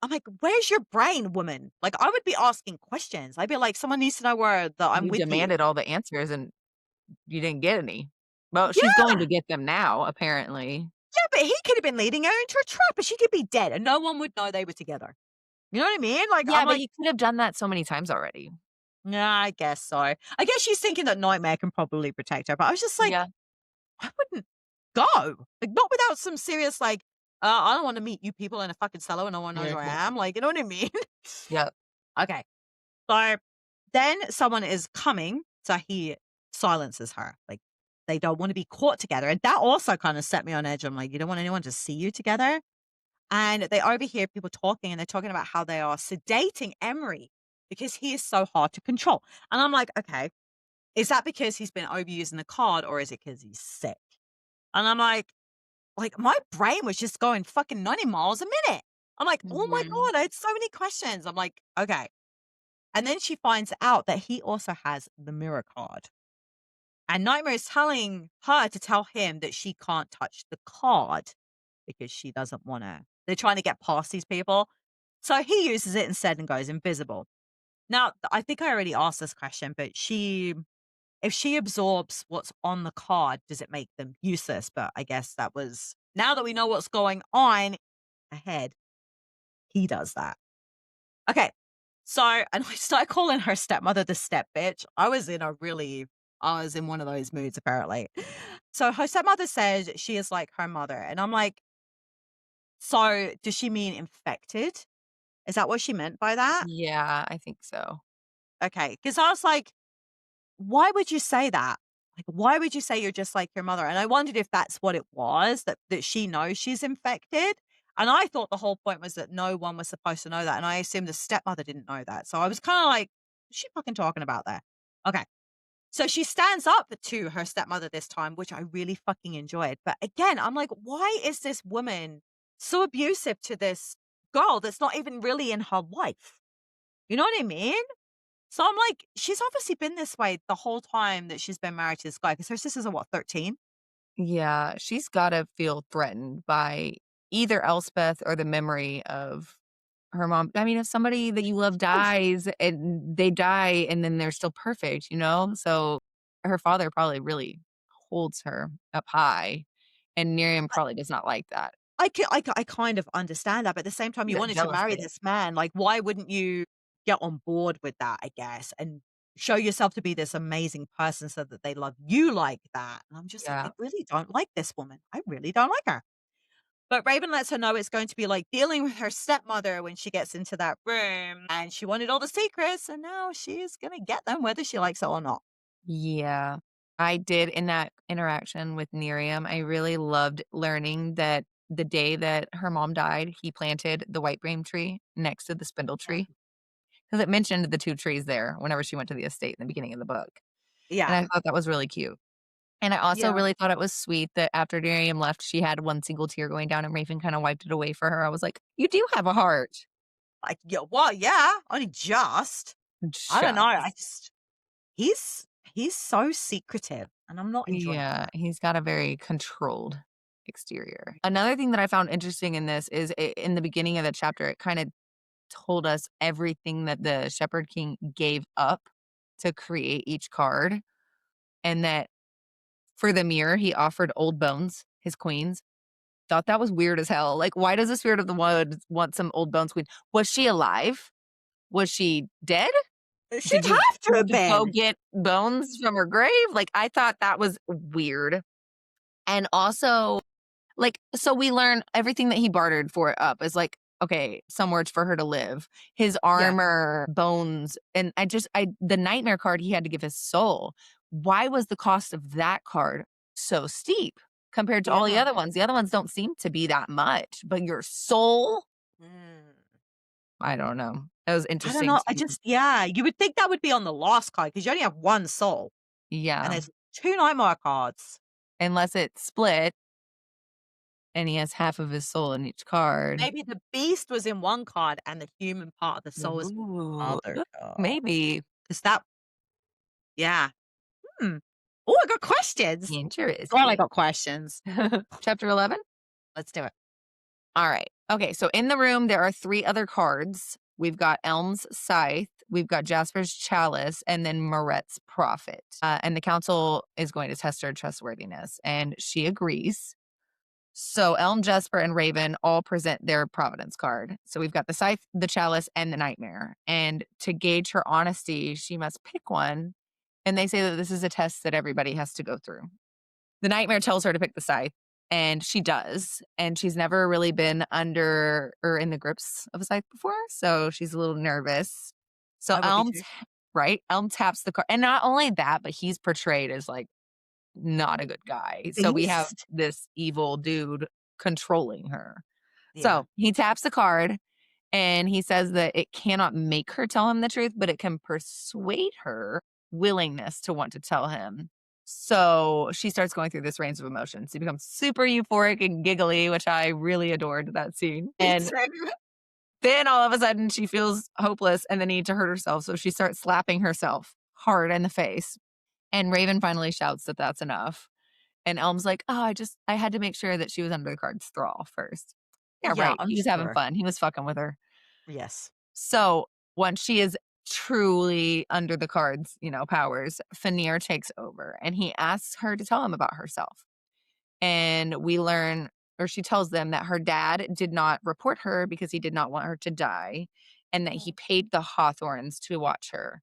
I'm like, "Where's your brain, woman?" Like, I would be asking questions. I'd be like, "Someone needs to know where that I'm You with you." demanded all the answers, and you didn't get any. Well, she's Yeah, going to get them now, apparently. yeah, but he could have been leading her into a trap, and she could be dead, and no one would know they were together. You know what I mean? Like, I'm Yeah, but like, you could have done that so many times already. "Nah, I guess so." I guess she's thinking that Nightmare can probably protect her, but I was just like, Yeah. I wouldn't go. Like, not without some serious, like, I don't wanna meet you people in a fucking cellar where no one knows where I Mhm. am, like, you know what I mean? Yep. Okay. So, then someone is coming, so he silences her, like, they don't wanna be caught together, and that also kinda set me on edge. I'm like, "You don't want anyone to see you together?" And they overhear people talking, and they're talking about how they are sedating Emery because he is so hard to control, and I'm like, "Okay, is that because he's been overusing the card, or is it because he's sick?" And I'm like, my brain was just going fucking 90 miles a minute. I'm like, "Oh my Mhm. god," I had so many questions. I'm like, "Okay." And then she finds out that he also has the mirror card. And Nightmare is telling her to tell him that she can't touch the card because she doesn't wanna they're trying to get past these people. So he uses it instead and goes invisible. Now, I think I already asked this question, but if she absorbs what's on the card, does it make them useless? But I guess that was now that we know what's going on ahead, he does that. Okay. So, and I started calling her stepmother the step bitch. I was in one of those moods apparently. So her stepmother says she is like her mother. And I'm like, so does she mean infected? Is that what she meant by that? Yeah, I think so. Okay. Cause I was like, why would you say that? Like, why would you say you're just like your mother? And I wondered if that's what it was, that she knows she's infected. And I thought the whole point was that no one was supposed to know that. And I assumed the stepmother didn't know that. So I was kind of like, what's she fucking talking about there? Okay. So she stands up to her stepmother this time, which I really fucking enjoyed. But again, I'm like, why is this woman so abusive to this girl that's not even really in her life? You know what I mean? So I'm like, she's obviously been this way the whole time that she's been married to this guy because her sisters are what, 13? Yeah, she's gotta feel threatened by either Elspeth or the memory of her mom. I mean, if somebody that you love Oh, dies and they die and then they're still perfect, you know? So her father probably really holds her up high, and Miriam probably does not like that. I kind of understand that, but at the same time, you Yeah, wanted to marry jealousy. this man. Like, why wouldn't you get on board with that, I guess, and show yourself to be this amazing person so that they love you like that? And I'm just like, I Yeah. really don't like this woman. I really don't like her. But Raven lets her know it's going to be like dealing with her stepmother when she gets into that room, and she wanted all the secrets, and now she's gonna get them whether she likes it or not. Yeah. I did in that interaction with Miriam, I really loved learning that the day that her mom died, he planted the white brame tree next to the spindle Yeah. tree because it mentioned the 2 trees there whenever she went to the estate in the beginning of the book, and Yeah. I thought that was really cute. And I also Yeah. really thought it was sweet that after Miriam left, she had one single tear going down and Raven kinda wiped it away for her. I was like, "You do have a heart." Like, yeah, well, yeah, only just. I don't know. I Just. just he's so secretive, and I'm not enjoying Yeah, that. he's got a very controlled exterior. Another thing that I found interesting in this is in the beginning of the chapter, it kinda told us everything that the Shepherd King gave up to create each card, and that for the mirror, he offered old bones, his queens. Thought that was weird as hell. Like, why does the Spirit of the Wood want some old bones queen? Was she alive? Was she dead? She'd Did you have to have just go been. get bones from her grave? Like, I thought that was weird. And also, like, so we learn everything that he bartered for it up is like, okay, some words for her to live. His Yeah. armor, bones, and the nightmare card, he had to give his soul. Why was the cost of that card so steep compared to all the Yeah. other ones? The other ones don't seem to be that much, but your soul? Mm. I don't know. It was I don't interesting know. to me. You would think that would be on the last card because you only have 1 soul, and Yeah, there's 2 Nightmare cards. unless it's split and he has half of his soul in each card. Maybe the beast was in 1 card and the human part of the soul is in the Ooh, other card. maybe. Is that Yeah. Hmm. Oh, I got questions. God, I Interesting. got questions. Chapter 11? Let's do it. All right. Okay. So in the room, there are three other cards. We've got Elm's Scythe, we've got Jasper's Chalice, and then Moret's Prophet. And the council is going to test her trustworthiness, and she agrees. So Elm, Jasper, and Raven all present their Providence card. So we've got the Scythe, the Chalice, and the Nightmare. And to gauge her honesty, she must pick one. And they say that this is a test that everybody has to go through. The Nightmare tells her to pick the Scythe, and she does. And she's never really been under or in the grips of a Scythe before, so she's a little nervous. So I would be too. right? Elm taps the card. And not only that, but he's portrayed as like not a good guy. So we have Beast. this evil dude controlling her. Yeah. So he taps the card and he says that it cannot make her tell him the truth, but it can persuade her willingness to want to tell him. So she starts going through this range of emotions. She becomes super euphoric and giggly, which I really adored that scene. Me And too. then all of a sudden she feels hopeless and the need to hurt herself. So she starts slapping herself hard in the face. And Raven finally shouts that that's enough. And Elm's like, "Oh, I had to make sure that she was under the card's thrall first." Yeah, Yeah, right. I'm He was having sure. fun. He was fucking with her. Yes. So once she is truly under the card's, powers, Fenrir takes over and he asks her to tell him about herself. And we learn, or she tells them that her dad did not report her because he did not want her to die, and that he paid the Hawthorns to watch her.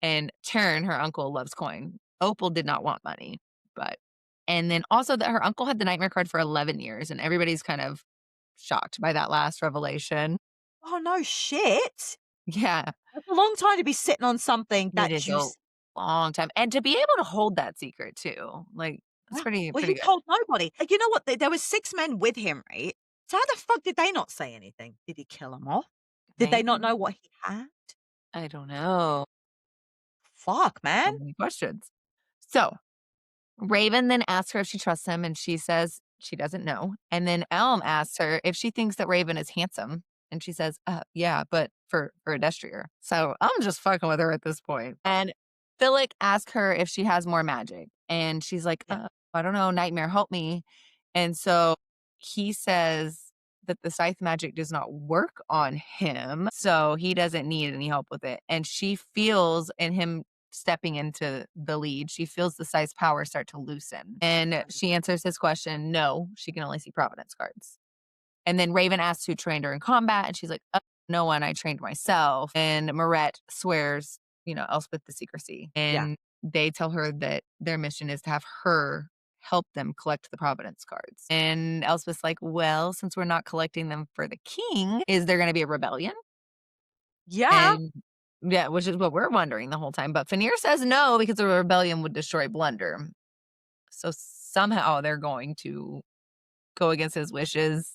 And Turn, her uncle, loves coin. Opal did not want money, but and then also that her uncle had the nightmare card for 11 years, and everybody's kind of shocked by that last revelation. Oh, no shit. Yeah, That's a long time to be sitting on something it that is a juicy. long time, and to be able to hold that secret too, like, that's Yeah. pretty Well, pretty he good. told nobody. You know what? There was 6 men with him, right? So how the fuck did they not say anything? Did he kill them off? Did they not Maybe. know what he had? I don't know. Fuck, man. So many questions. So Raven then asks her if she trusts him, and she says she doesn't know. And then Elm asks her if she thinks that Raven is handsome, and she says, yeah, but for a destrier." So I'm just fucking with her at this point. And Philip asks her if she has more magic, and she's like, Yeah. I don't know, Nightmare, help me. And so he says that the scythe magic does not work on him, so he doesn't need any help with it. And she feels in him stepping into the lead, she feels the scythe's power start to loosen. And she answers his question, no, she can only see Providence cards. And then Raven asks who trained her in combat, and she's like, no one, I trained myself. And Moret swears, Elspeth to secrecy. Yeah. And they tell her that their mission is to have her help them collect the Providence cards. And Elspeth's like, well, since we're not collecting them for the king, is there going to be a rebellion? Yeah. And yeah, which is what we're wondering the whole time. But Fenrir says no because a rebellion would destroy Blunder. So somehow they're going to go against his wishes.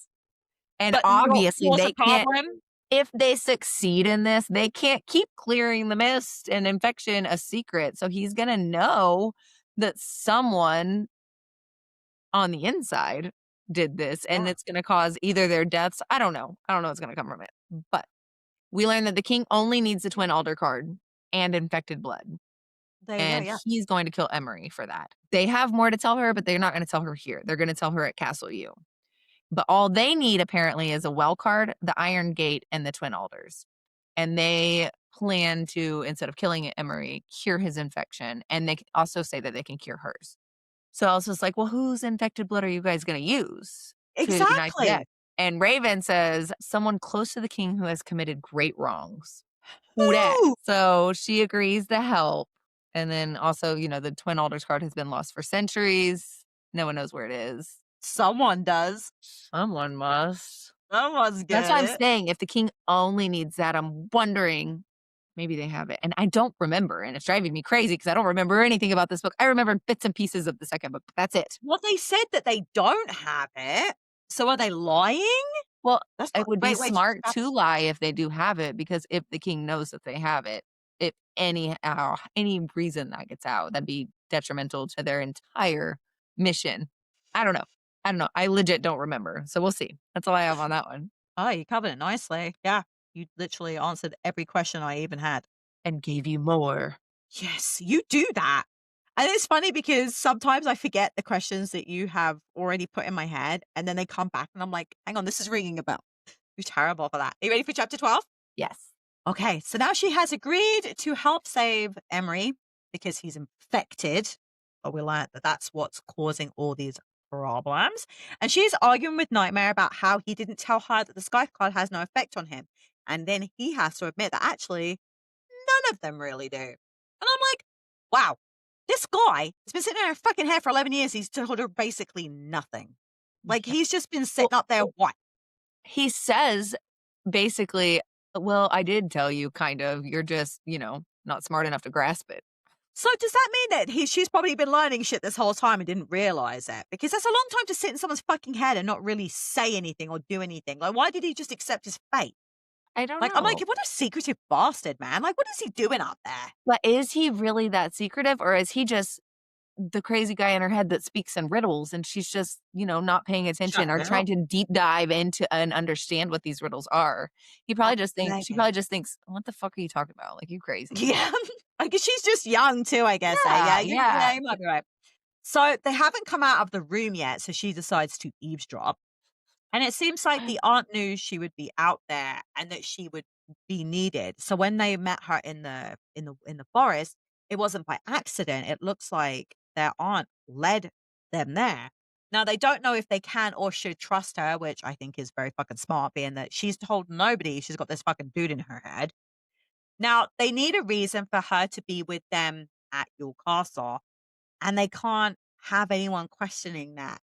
And But not obviously cause a they can't, problem? if they succeed in this, they can't keep clearing the mist and infection a secret. So he's going to know that someone on the inside did this, and Yeah. it's going to cause either their deaths. I don't know. I don't know what's going to come from it. But we learn that the king only needs the twin altar card and infected blood. There you go, And yeah. he's going to kill Emery for that. They have more to tell her, but they're not going to tell her here. They're going to tell her at Castle U. But all they need apparently is a well card, the Iron Gate, and the Twin Altars. And they plan to, instead of killing Emery, cure his infection. And they also say that they can cure hers. So Elsa's like, well, whose infected blood are you guys going to use to unite the death? Exactly. And Raven says, someone close to the king who has committed great wrongs. Who dat? Who? So she agrees to help. And then also, the Twin Altars card has been lost for centuries. No one knows where it is. Someone does. Someone must. Someone's That's get what I'm it. saying. If the king only needs that, I'm wondering maybe they have it. And I don't remember. And it's driving me crazy because I don't remember anything about this book. I remember bits and pieces of the second book, but that's it. Well, they said that they don't have it. So are they lying? Well, That's it not a would be great way to smart to establish. lie if they do have it, because if the king knows that they have it, if any reason that gets out, that'd be detrimental to their entire mission. I don't know. I don't know. I legit don't remember. So we'll see. That's all I have on that one. Oh, you covered it nicely. Yeah. You literally answered every question I even had. And gave you more. Yes, you do that. And it's funny because sometimes I forget the questions that you have already put in my head, and then they come back, and I'm like, hang on, this is ringing a bell. You're terrible for that. Are you ready for chapter 12? Yes. Okay, so now she has agreed to help save Emery because he's infected. But we learned that that's what's causing all these problems. And she's arguing with Nightmare about how he didn't tell her that the Sky Card has no effect on him. And then he has to admit that actually none of them really do. And I'm like, wow, this guy has been sitting in her fucking hair for 11 years. He's told her basically nothing. Like Yeah. he's just been Well, sitting up there, what? he says basically, "Well, I did tell you, kind of. You're just, not smart enough to grasp it." So does that mean that she's probably been learning shit this whole time and didn't realize it? Because that's a long time to sit in someone's fucking head and not really say anything or do anything. Like, why did he just accept his fate? I don't Like, I'm like, know. what a secretive bastard, man. Like, what is he doing up there? But is he really that secretive, or is he just the crazy guy in her head that speaks in riddles and she's just, not paying Shut attention or him trying out. to deep dive into and understand what these riddles are? He probably just thinks she Maybe. probably just thinks, "What the fuck are you talking about? Like, you crazy." Yeah. I guess she's just young too, I guess. Eh? Yeah, Yeah, yeah. you might be right. So they haven't come out of the room yet. So she decides to eavesdrop. And it seems like the aunt knew she would be out there and that she would be needed. So when they met her in the forest, it wasn't by accident. It looks like their aunt led them there. Now they don't know if they can or should trust her, which I think is very fucking smart, being that she's told nobody she's got this fucking dude in her head. Now they need a reason for her to be with them at your castle, and they can't have anyone questioning that.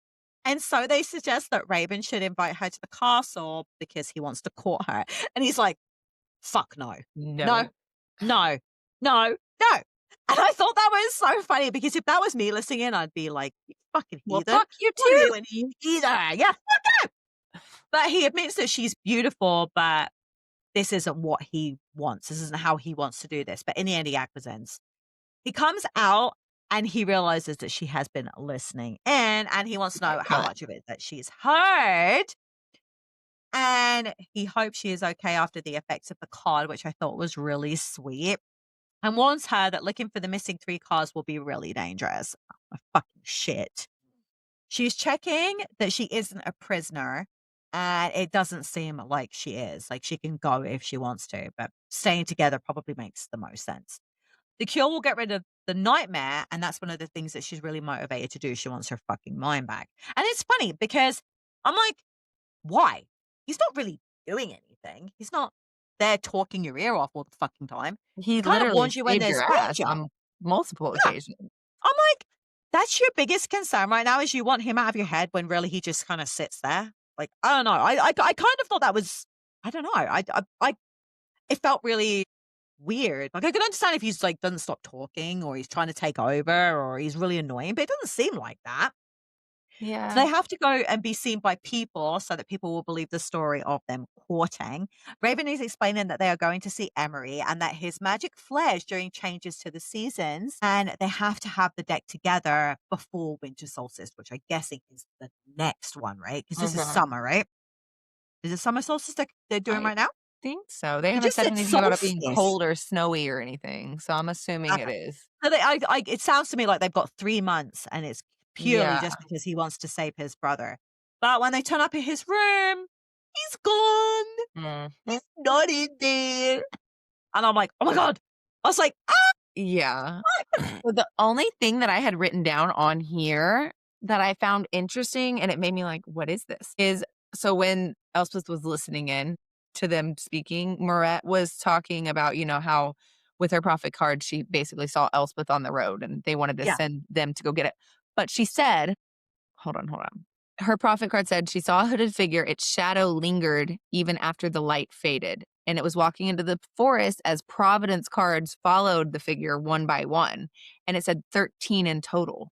And so they suggest that Raven should invite her to the castle because he wants to court her. And he's like, fuck no. No, No. no, no, no. And I thought that was so funny because if that was me listening in, I'd be like, you fucking Well, heathen. fuck you What are too. you doing, you heathen? Yeah. But he admits that she's beautiful, but this isn't what he wants. This isn't how he wants to do this. But in the end, he acquiesces. He comes out and he realizes that she has been listening in and he wants to know how God. much of it that she's heard. And he hopes she is okay after the effects of the card, which I thought was really sweet, and warns her that looking for the missing 3 cards will be really dangerous. Oh, fucking shit. She's checking that she isn't a prisoner, and it doesn't seem like she is. Like she can go if she wants to, but staying together probably makes the most sense. The cure will get rid of the nightmare, and that's one of the things that she's really motivated to do. She wants her fucking mind back. And it's funny because I'm like, why? He's not really doing anything. He's not there talking your ear off all the fucking time. He He kind of literally warns you when saved there's your ass danger. on multiple Yeah. occasions. I'm like, that's your biggest concern right now is you want him out of your head when really he just kind of sits there. Like, I don't know. I kind of thought that was, I don't know. It felt really weird. Like, I could understand if he's like doesn't stop talking or he's trying to take over or he's really annoying, but it doesn't seem like that. So Yeah. they have to go and be seen by people so that people will believe the story of them courting. Raven is explaining that they are going to see Emery and that his magic flares during changes to the seasons, and they have to have the deck together before winter solstice, which I'm guessing is the next one, right? Because this is Mhm. summer, right? Is it summer solstice that they're doing I right now? think so. They It haven't just said said anything about it being solstice. cold or snowy or anything, so I'm assuming it Okay. is. So it sounds to me like they've got 3 months and it's purely Yeah. just because he wants to save his brother. But when they turn up at his room, he's gone. Mhm. He's not in there. And I'm like, "Oh my god." I was like, "Ah, Yeah. what?" So the only thing that I had written down on here that I found interesting, and it made me like, "What is this?" Is so when Elspeth was listening in to them speaking, Moret was talking about, how with her profit card, she basically saw Elspeth on the road and they wanted to Yeah. send them to go get it. But she said, hold on. Her profit card said she saw a hooded figure. Its shadow lingered even after the light faded. And it was walking into the forest as Providence cards followed the figure one by one. And it said 13 in total.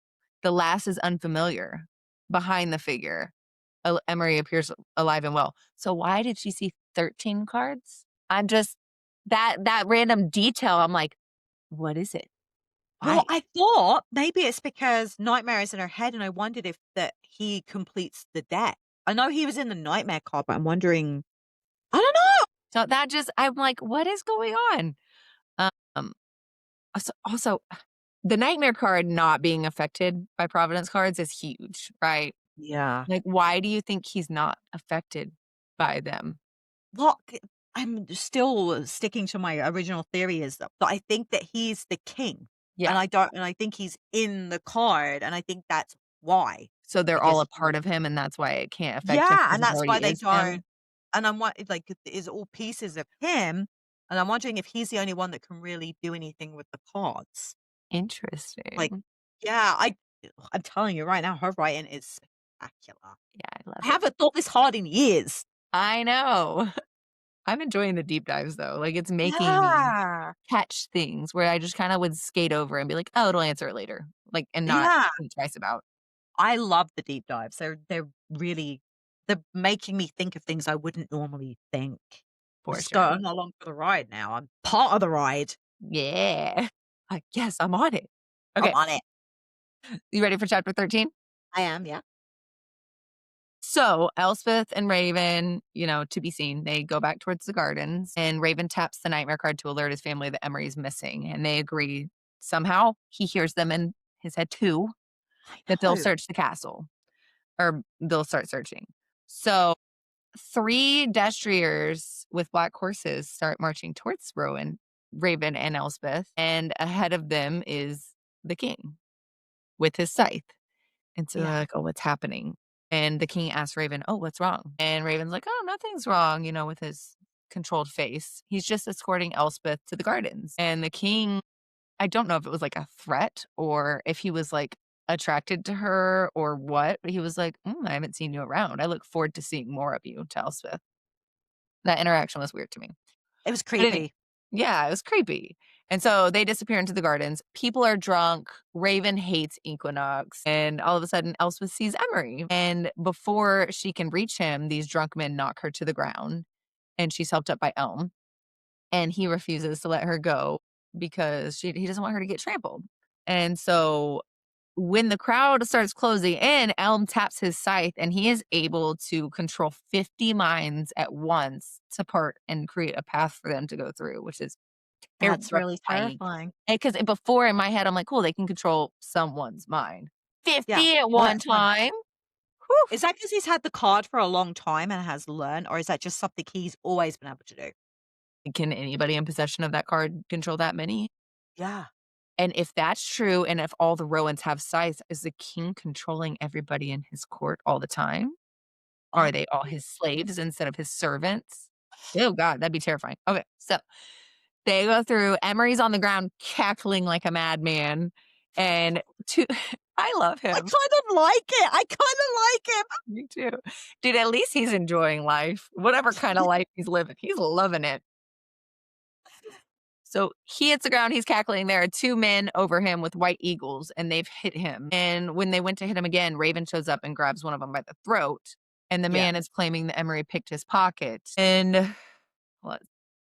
The last is unfamiliar. Behind the figure, Emery appears alive and well. So why did she see 13 cards? I'm just that random detail. I'm like, what is it? Well, Why? I thought maybe it's because Nightmare is in her head, and I wondered if that he completes the deck. I know he was in the Nightmare card, but I'm wondering I don't know. So that just I'm like, what is going on? Um Also, the nightmare card not being affected by Providence cards is huge, right? Yeah. Like, why do you think he's not affected by them? Well, I'm still sticking to my original theory is that I think that he's the king, Yeah. and I think he's in the card, and I think that's why, So they're all because a part of him, and that's why it can't affect him yeah, because and it that's why already they is don't him? and I'm like, is all pieces of him, and I'm wondering if he's the only one that can really do anything with the cards. Like, Interesting. yeah, I'm telling you right now, her writing is spectacular. Yeah, I love I it. haven't thought this hard in years. I know. I'm enjoying the deep dives, though, like, it's making me Yeah. catch things where I just kinda would skate over and be like, "Oh, it'll answer it later," like, and not Yeah. think twice about I love the deep dives. They're making me think of things I wouldn't normally think. I'm for just sure. going along for the ride now. I'm part of the ride. Yeah. Yes, I'm on it. I'm Okay, on it. you ready for chapter 13? I am, yeah. So, Elspeth and Raven, to be seen, they go back towards the gardens, and Raven taps the nightmare card to alert his family that Emery's missing, and they agree somehow he hears them in his head too, I that they'll know. search the castle, or they'll start searching. So, 3 destriers with black horses start marching towards Raven and Elspeth, and ahead of them is the king with his scythe. And so they're Yeah. like, "Oh, what's happening?" And the king asks Raven, "Oh, what's wrong?" And Raven's like, "Oh, nothing's wrong," with his controlled face. He's just escorting Elspeth to the gardens. And the king, I don't know if it was like a threat or if he was like attracted to her or what, but he was like, I haven't seen you around. I look forward to seeing more of you," to Elspeth. That interaction was weird to me. It was But any creepy. Yeah, it was creepy. And so they disappear into the gardens. People are drunk. Raven hates Equinox. And all of a sudden, Elspeth sees Emery. And before she can reach him, these drunk men knock her to the ground. And she's helped up by Elm. And he refuses to let her go because he doesn't want her to get trampled. And so when the crowd starts closing in, Elm taps his scythe and he is able to control 50 minds at once to part and create a path for them to go through, which is That's really terrifying. terrifying. Because before in my head, I'm like, "Cool, they can control someone's mind." Yeah. 50 at What one time? Whew. is that? Because he's had the card for a long time and has learned, or is that just something he's always been able to do? Can anybody in possession of that card control that many? Yeah. And if that's true, and if all the Rowans have scythes, is the king controlling everybody in his court all the time? Are I they all his slaves instead of his servants? Oh god, that'd be terrifying. Okay, so they go through, Emery's on the ground cackling like a madman, and two I love I him. kind of like it. I kinda like Me too. Dude, at least he's enjoying life. Whatever kind of him. life he's living, he's loving it. So he hits the ground, he's cackling. There are 2 men over him with white eagles, and they've hit him. And when they went to hit him again, Raven shows up and grabs one of them by the throat. And the Yeah. man is claiming that Emery picked his pocket. And what?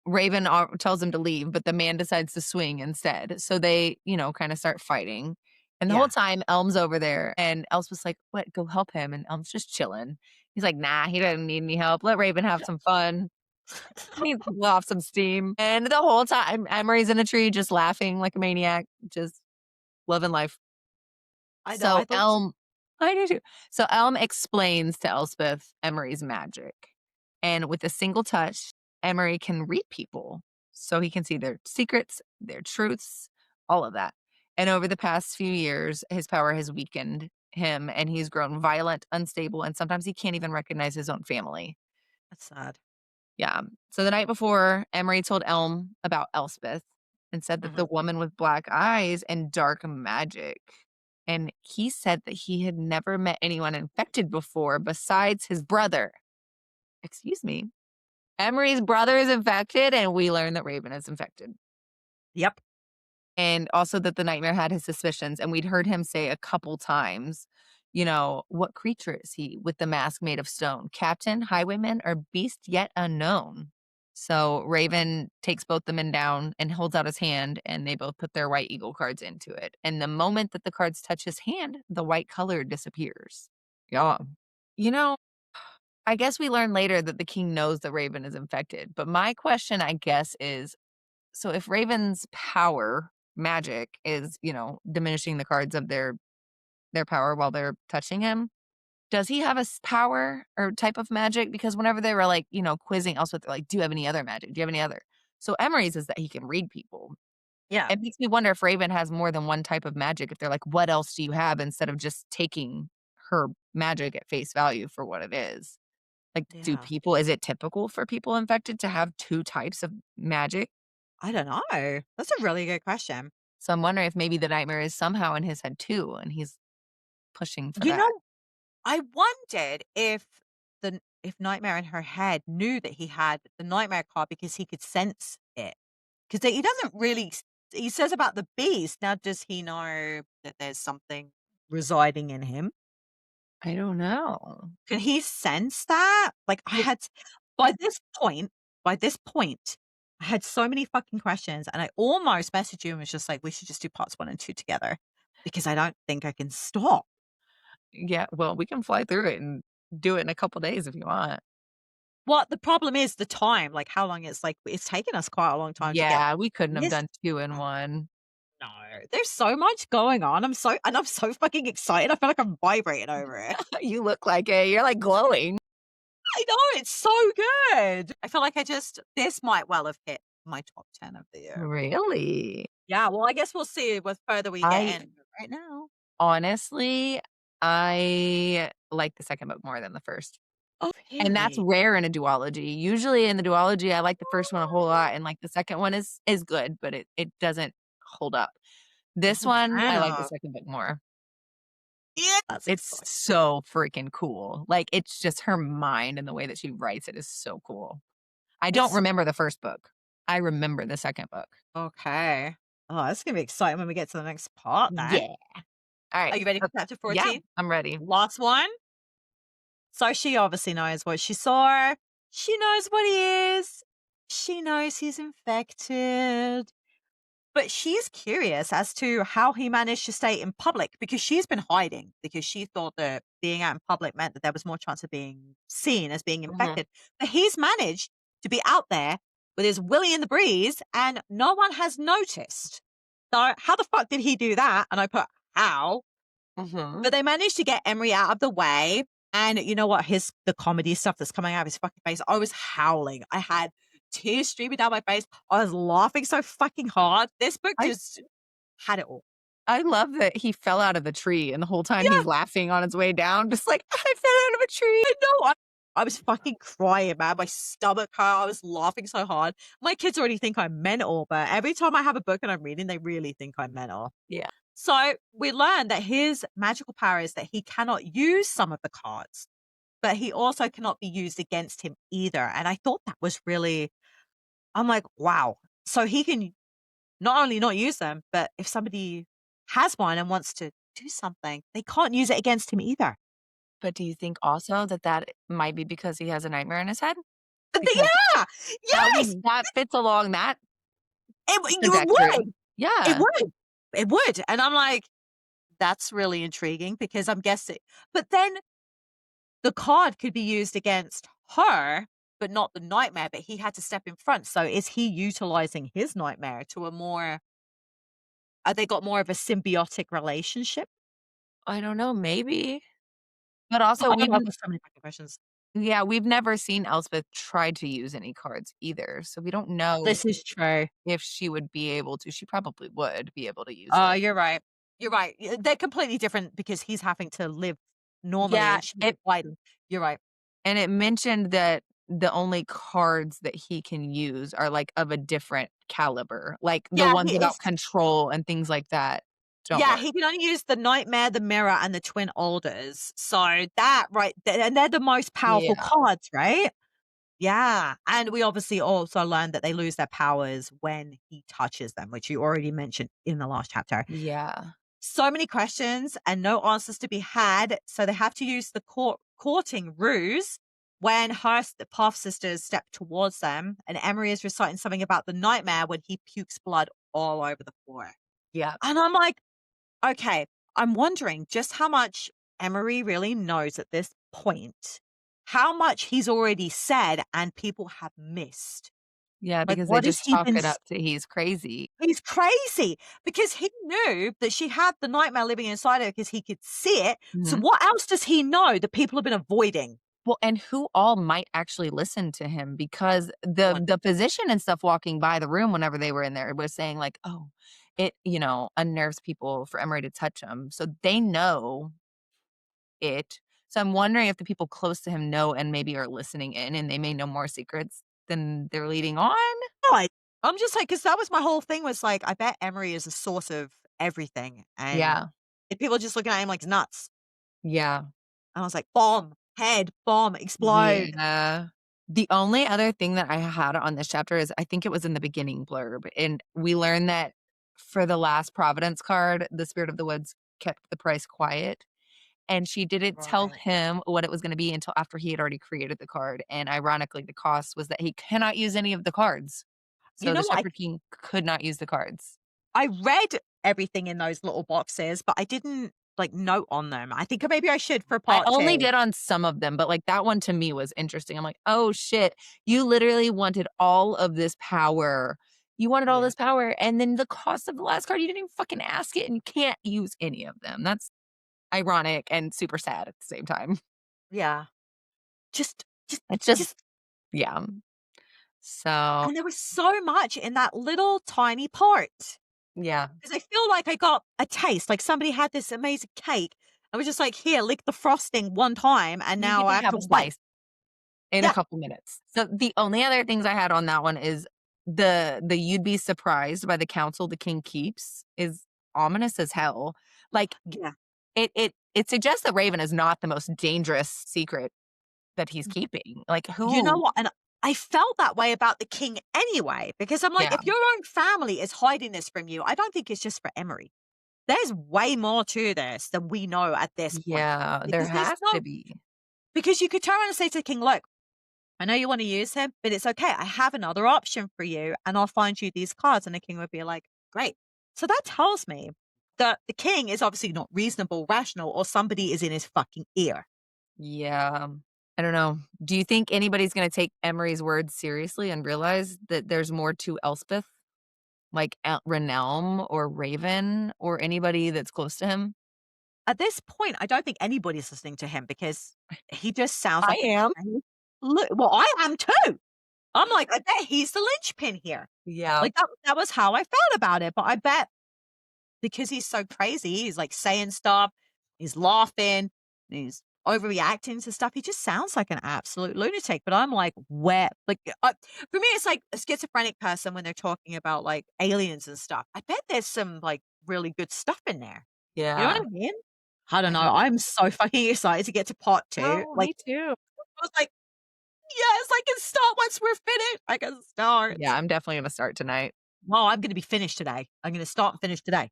Raven tells him to leave, but the man decides to swing instead. So they, kind of start fighting. And the whole Yeah. time, Elm's over there, and Elspeth's like, "What? Go help him." And Elm's just chilling. He's like, "Nah, he doesn't need any help. Let Raven have some fun. He needs to blow off some steam." And the whole time, Emery's in a tree, just laughing like a maniac, just loving life. I know, So I thought Elm I do too. So Elm explains to Elspeth Emery's magic. And with a single touch, Emery can read people. So he can see their secrets, their truths, all of that. And over the past few years, his power has weakened him and he's grown violent, unstable, and sometimes he can't even recognize his own family. that's sad. Yeah. So the night before, Emery told Elm about Elspeth and said that the Mhm. woman with black eyes and dark magic. And he said that he had never met anyone infected before besides his brother. Excuse me. Emery's brother is infected, and we learn that Raven is infected. Yep. And also that the nightmare had his suspicions, and we'd heard him say a couple times, "What creature is he with the mask made of stone? Captain, highwayman, or beast yet unknown?" So Raven takes both the men down and holds out his hand, and they both put their white eagle cards into it. And the moment that the cards touch his hand, the white color disappears. Yeah. You know, I guess we learn later that the king knows that Raven is infected. But my question, I guess, is so if Raven's power magic is, diminishing the cards of their power while they're touching him. Does he have a power or type of magic? Because whenever they were like, quizzing Elspeth, they're like, do you have any other magic? Do you have any other? So Emery's is that he can read people. Yeah. It makes me wonder if Raven has more than one type of magic, if they're like, what else do you have, instead of just taking her magic at face value for what it is. Like, Yeah. is it typical for people infected to have two types of magic? I don't know. That's a really good question. So I'm wondering if maybe the nightmare is somehow in his head too, and he's pushing for You that. know, I wondered if Nightmare in her head knew that he had the Nightmare card because he could sense it. Because he doesn't really he says about the beast. Now, does he know that there's something residing in him? I don't know. Can he sense that? Like, I But had by this point by this point, I had so many fucking questions, and I almost messaged you and was just like, "We should just do parts 1 and 2 together," because I don't think I can stop. yeah, well, we can fly through it and do it in a couple days if you want. What the problem is the time, like, how long it's taken us quite a long time to get Yeah, we couldn't have this done 2 in done. 1. No, there's so much going on. I'm so fucking excited. I feel like I'm vibrating over it. You look like it. You're, like, glowing. I know, it's so good. I feel like this might well have hit my top 10 of the year. Really? Yeah, well, I guess we'll see with further we get I in. But right now. honestly, I like the 2nd book more than the 1st, Oh, and that's really? rare in a duology. Usually in the duology, I like the 1st one a whole lot, and, like, the 2nd one is good, but it doesn't hold up. This Oh, one, I like the wow. 2nd book more. Yeah, that's It's exciting. so freaking cool. Like, it's just her mind and the way that she writes it is so cool. I don't It's remember the 1st book. I remember the 2nd book. okay. Oh, that's gonna be exciting when we get to the next part then. Yeah. Alright. Are you ready for chapter Yeah, 14? I'm ready. Last one? So she obviously knows what she saw. She knows what he is. She knows he's infected. But she's curious as to how he managed to stay in public because she's been hiding because she thought that being out in public meant that there was more chance of being seen as being Mhm. infected. But he's managed to be out there with his willy in the breeze and no one has noticed. So how the fuck did he do that? And I put how? Mhm. But they managed to get Emery out of the way. And you know what? The comedy stuff that's coming out of his fucking face, I was howling. I had tears streaming down my face. I was laughing so fucking hard. This book I just had it all. I love that he fell out of the tree, and the whole time Yeah, he's laughing on his way down, just like, "I fell out of a tree." I know. I was fucking crying, man. My stomach hurt. I was laughing so hard. My kids already think I'm mental, but every time I have a book and I'm reading, they really think I'm mental. Yeah. So we learned that his magical power is that he cannot use some of the cards, but he also cannot be used against him either. And I thought that was really, I'm like, wow. So he can not only not use them, but if somebody has one and wants to do something, they can't use it against him either. But do you think also that that might be because he has a nightmare in his head? Because Yeah, that yes, that fits along that you trajectory. would. It Yeah. would. It would. And I'm like, that's really intriguing because I'm guessing. But then the card could be used against her, but not the nightmare. But he had to step in front. So is he utilizing his nightmare to a more, they got more of a symbiotic relationship? I don't know, maybe. But Oh, also I don't know. There's so many fucking questions. we've never seen Elspeth try to use any cards either, so we don't know This is true. if she would be able to. She probably would be able to use Oh, it. you're right. You're right. They're completely different because he's having to live normally Yeah, and she's it fighting. You're right. and it mentioned that the only cards that he can use are, like, of a different caliber, like, the Yeah, ones he is. about control and things like that don't Yeah, work. he can only use the Nightmare, the Mirror, and the Twin Alders. So that right and they're the most powerful Yeah, cards, right? Yeah, and we obviously also learned that they lose their powers when he touches them, which you already mentioned in the last chapter. yeah, So many questions and no answers to be had, so they have to use the courting ruse when the Path sisters step towards them, and Emery is reciting something about the nightmare when he pukes blood all over the floor. yeah. And I'm like, okay, I'm wondering just how much Emery really knows at this point, how much he's already said and people have missed. Yeah, Like, because they what has just he chalk been it up to he's crazy. he's crazy because he knew that she had the nightmare living inside her because he could see it. So Mhm. what else does he know that people have been avoiding? Well, and who all might actually listen to him because No the one. the physician and stuff walking by the room whenever they were in there was saying like, "Oh, it, unnerves people for Emery to touch them." So they know it. So I'm wondering if the people close to him know and maybe are listening in and they may know more secrets than they're leading on? Right. I'm just like, because that was my whole thing was like, I bet Emery is a source of everything. And Yeah. if people are just looking at him like he's nuts. Yeah. And I was like, bomb, head, bomb, explode. Yeah. The only other thing that I had on this chapter is I think it was in the beginning blurb, and we learned that for the last Providence card, the Spirit of the Woods kept the price quiet, and she didn't tell Right. him what it was gonna be until after he had already created the card, and ironically, the cost was that he cannot use any of the cards. You So the know what? Shepherd King could not use the cards. I read everything in those little boxes, but I didn't like note on them. I think maybe I should for I part only two. did on some of them, but, like, that one to me was interesting. I'm like, "Oh, shit. You literally wanted all of this power. You wanted all Yeah. this power, and then the cost of the last card, you didn't even fucking ask it, and you can't use any of them." That's ironic and super sad at the same time. Yeah. Just, just, It's just just, yeah. So, and there was so much in that little tiny part. yeah. 'Cause I feel like I got a taste, like somebody had this amazing cake and was just like, "Here, lick the frosting one time," and You now get to I have have to a wait. slice in a Yeah, couple minutes. So, the only other things I had on that one is the "you'd be surprised by the counsel the king keeps" is ominous as hell. Like, yeah. it suggests that Raven is not the most dangerous secret that he's keeping. Like, You know who what? And I felt that way about the king anyway, because I'm like, Yeah, if your own family is hiding this from you, I don't think it's just for Emery. There's way more to this than we know at this point. yeah, there Because there's has to no be. because you could turn around and say to the king, "Look, I know you wanna use him, but it's okay. I have another option for you, and I'll find you these cards." And the king would be like, "Great." So that tells me that the king is obviously not reasonable, rational, or somebody is in his fucking ear. Yeah. I don't know. Do you think anybody's gonna take Emery's words seriously and realize that there's more to Elspeth? Like, Renelm or Raven or anybody that's close to him? At this point, I don't think anybody's listening to him because he just sounds I like a am. crazy look, well, I am too. I'm like, I bet he's the linchpin here. Yeah. Like, that was how I felt about it, but I bet because he's so crazy, he's, like, saying stuff, he's laughing, he's overreacting to stuff, he just sounds like an absolute lunatic, but I'm like, "Where?" Like, for me, it's like a schizophrenic person when they're talking about, like, aliens and stuff. I bet there's some, like, really good stuff in there. You know what Yeah. I mean? I don't I know, hope I'm so fucking excited to get to part 2. Oh, Like, me too. I was like, "Yes, I can start once we're finished. I can start." Yeah, I'm definitely gonna start tonight. Well, I'm gonna be finished today. I'm gonna start and finish today.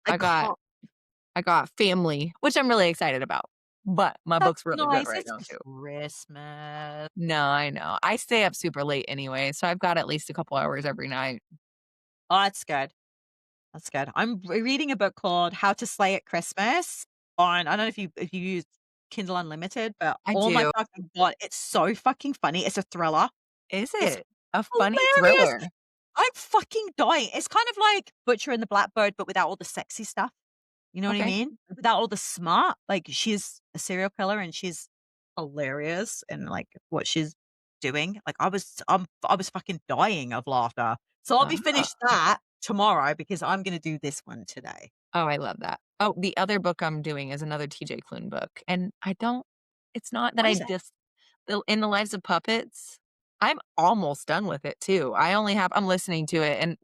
I I got can't. I got Family, which I'm really excited about, but my That's book's really good nice. right It's now too. Christmas. No, I know. I stay up super late anyway, so I've got at least a couple hours every night. Oh, that's good. That's good. I'm reading a book called How to Slay at Christmas on I don't know if you use Kindle Unlimited, but I oh my do. fucking god, it's so fucking funny. It's a thriller. Is It's it? A funny hilarious. thriller? I'm fucking dying. It's kind of like Butcher and the Blackbird, but without all the sexy stuff. You know what I Okay. mean? Without all the smart. Like, she's a serial killer and she's hilarious in, like, what she's doing. Like, I was fucking dying of laughter. So I'll be Oh. finished that tomorrow because I'm gonna do this one today. Oh, I love that. Oh, the other book I'm doing is another TJ Klune book, and I don't it's not that What I is it? just the In the Lives of Puppets, I'm almost done with it too. I'm listening to it, and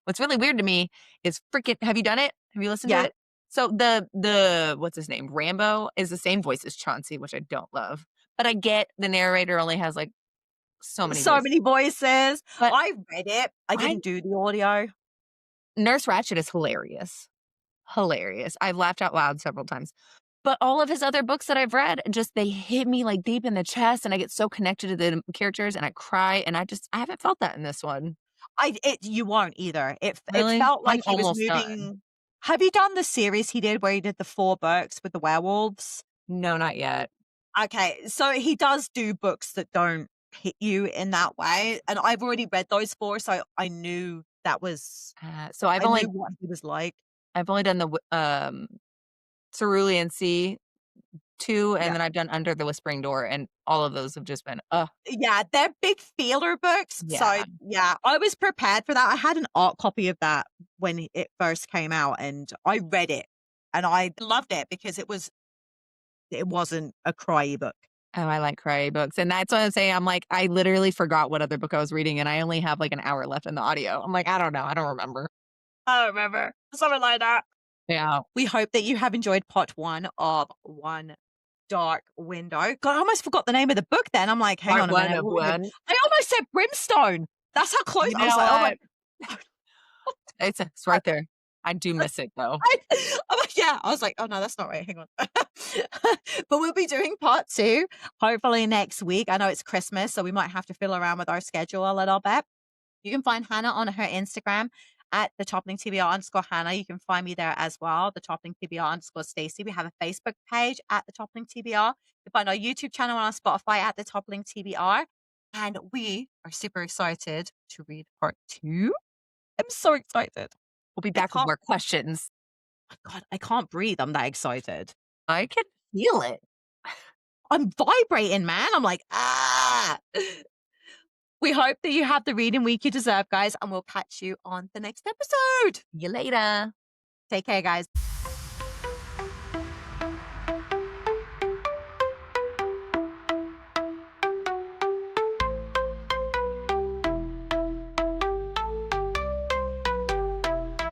what's really weird to me is freaking have you done it? Have you listened to Yeah. it? So the what's his name? Rambo is the same voice as Chauncey, which I don't love, but I get the narrator only has, like, so many So voices. many voices. But I read it. I I didn't do the audio. Nurse Ratched is hilarious. Hilarious. I've laughed out loud several times. But all of his other books that I've read, just they hit me, like, deep in the chest, and I get so connected to the characters, and I cry, and I haven't felt that in this one. You won't either. It Really? felt I'm like he was almost done. moving. Have you done the series he did where he did the 4 books with the werewolves? No, not yet. Okay, so he does do books that don't hit you in that way. And I've already read those 4, so I knew that was So I knew what he was like. I've only done the Cerulean Sea 2, and Yeah. then I've done Under the Whispering Door, and all of those have just been, Yeah, they're big feeler books, so, yeah. yeah, I was prepared for that. I had an art copy of that when it first came out, and I read it, and I loved it because it wasn't a cry book. Oh, I like cry books, and that's what I'm saying. I'm like, I literally forgot what other book I was reading, and I only have like an hour left in the audio. I'm like, I don't know, I don't remember. I don't remember. Something like that. Yeah, We hope that you have enjoyed part 1 of One Dark Window. God, I almost forgot the name of the book then. I'm like, "Hang part on a one minute, of what was it?" one. I almost said Brimstone. That's how close You I was know like, "Oh my." what? It's right there. I do miss it though. I I'm like, yeah, I was like, "Oh, no, that's not right, hang on." But we'll be doing part 2, hopefully next week. I know it's Christmas, so we might have to fiddle around with our schedule a little bit. You can find Hannah on her Instagram at the toppling TBR_Hannah. You can find me there as well, the toppling TBR_Stacey. We have a Facebook page at the toppling TBR. You can find our YouTube channel on Spotify at the toppling TBR. And we are super excited to read part 2. I'm so excited. We'll be I back with can't more questions. God, I can't breathe. I'm that excited. I can feel it. I'm vibrating, man. I'm like, ah. We hope that you have the reading week you deserve, guys, and we'll catch you on the next episode. See you later. Take care, guys.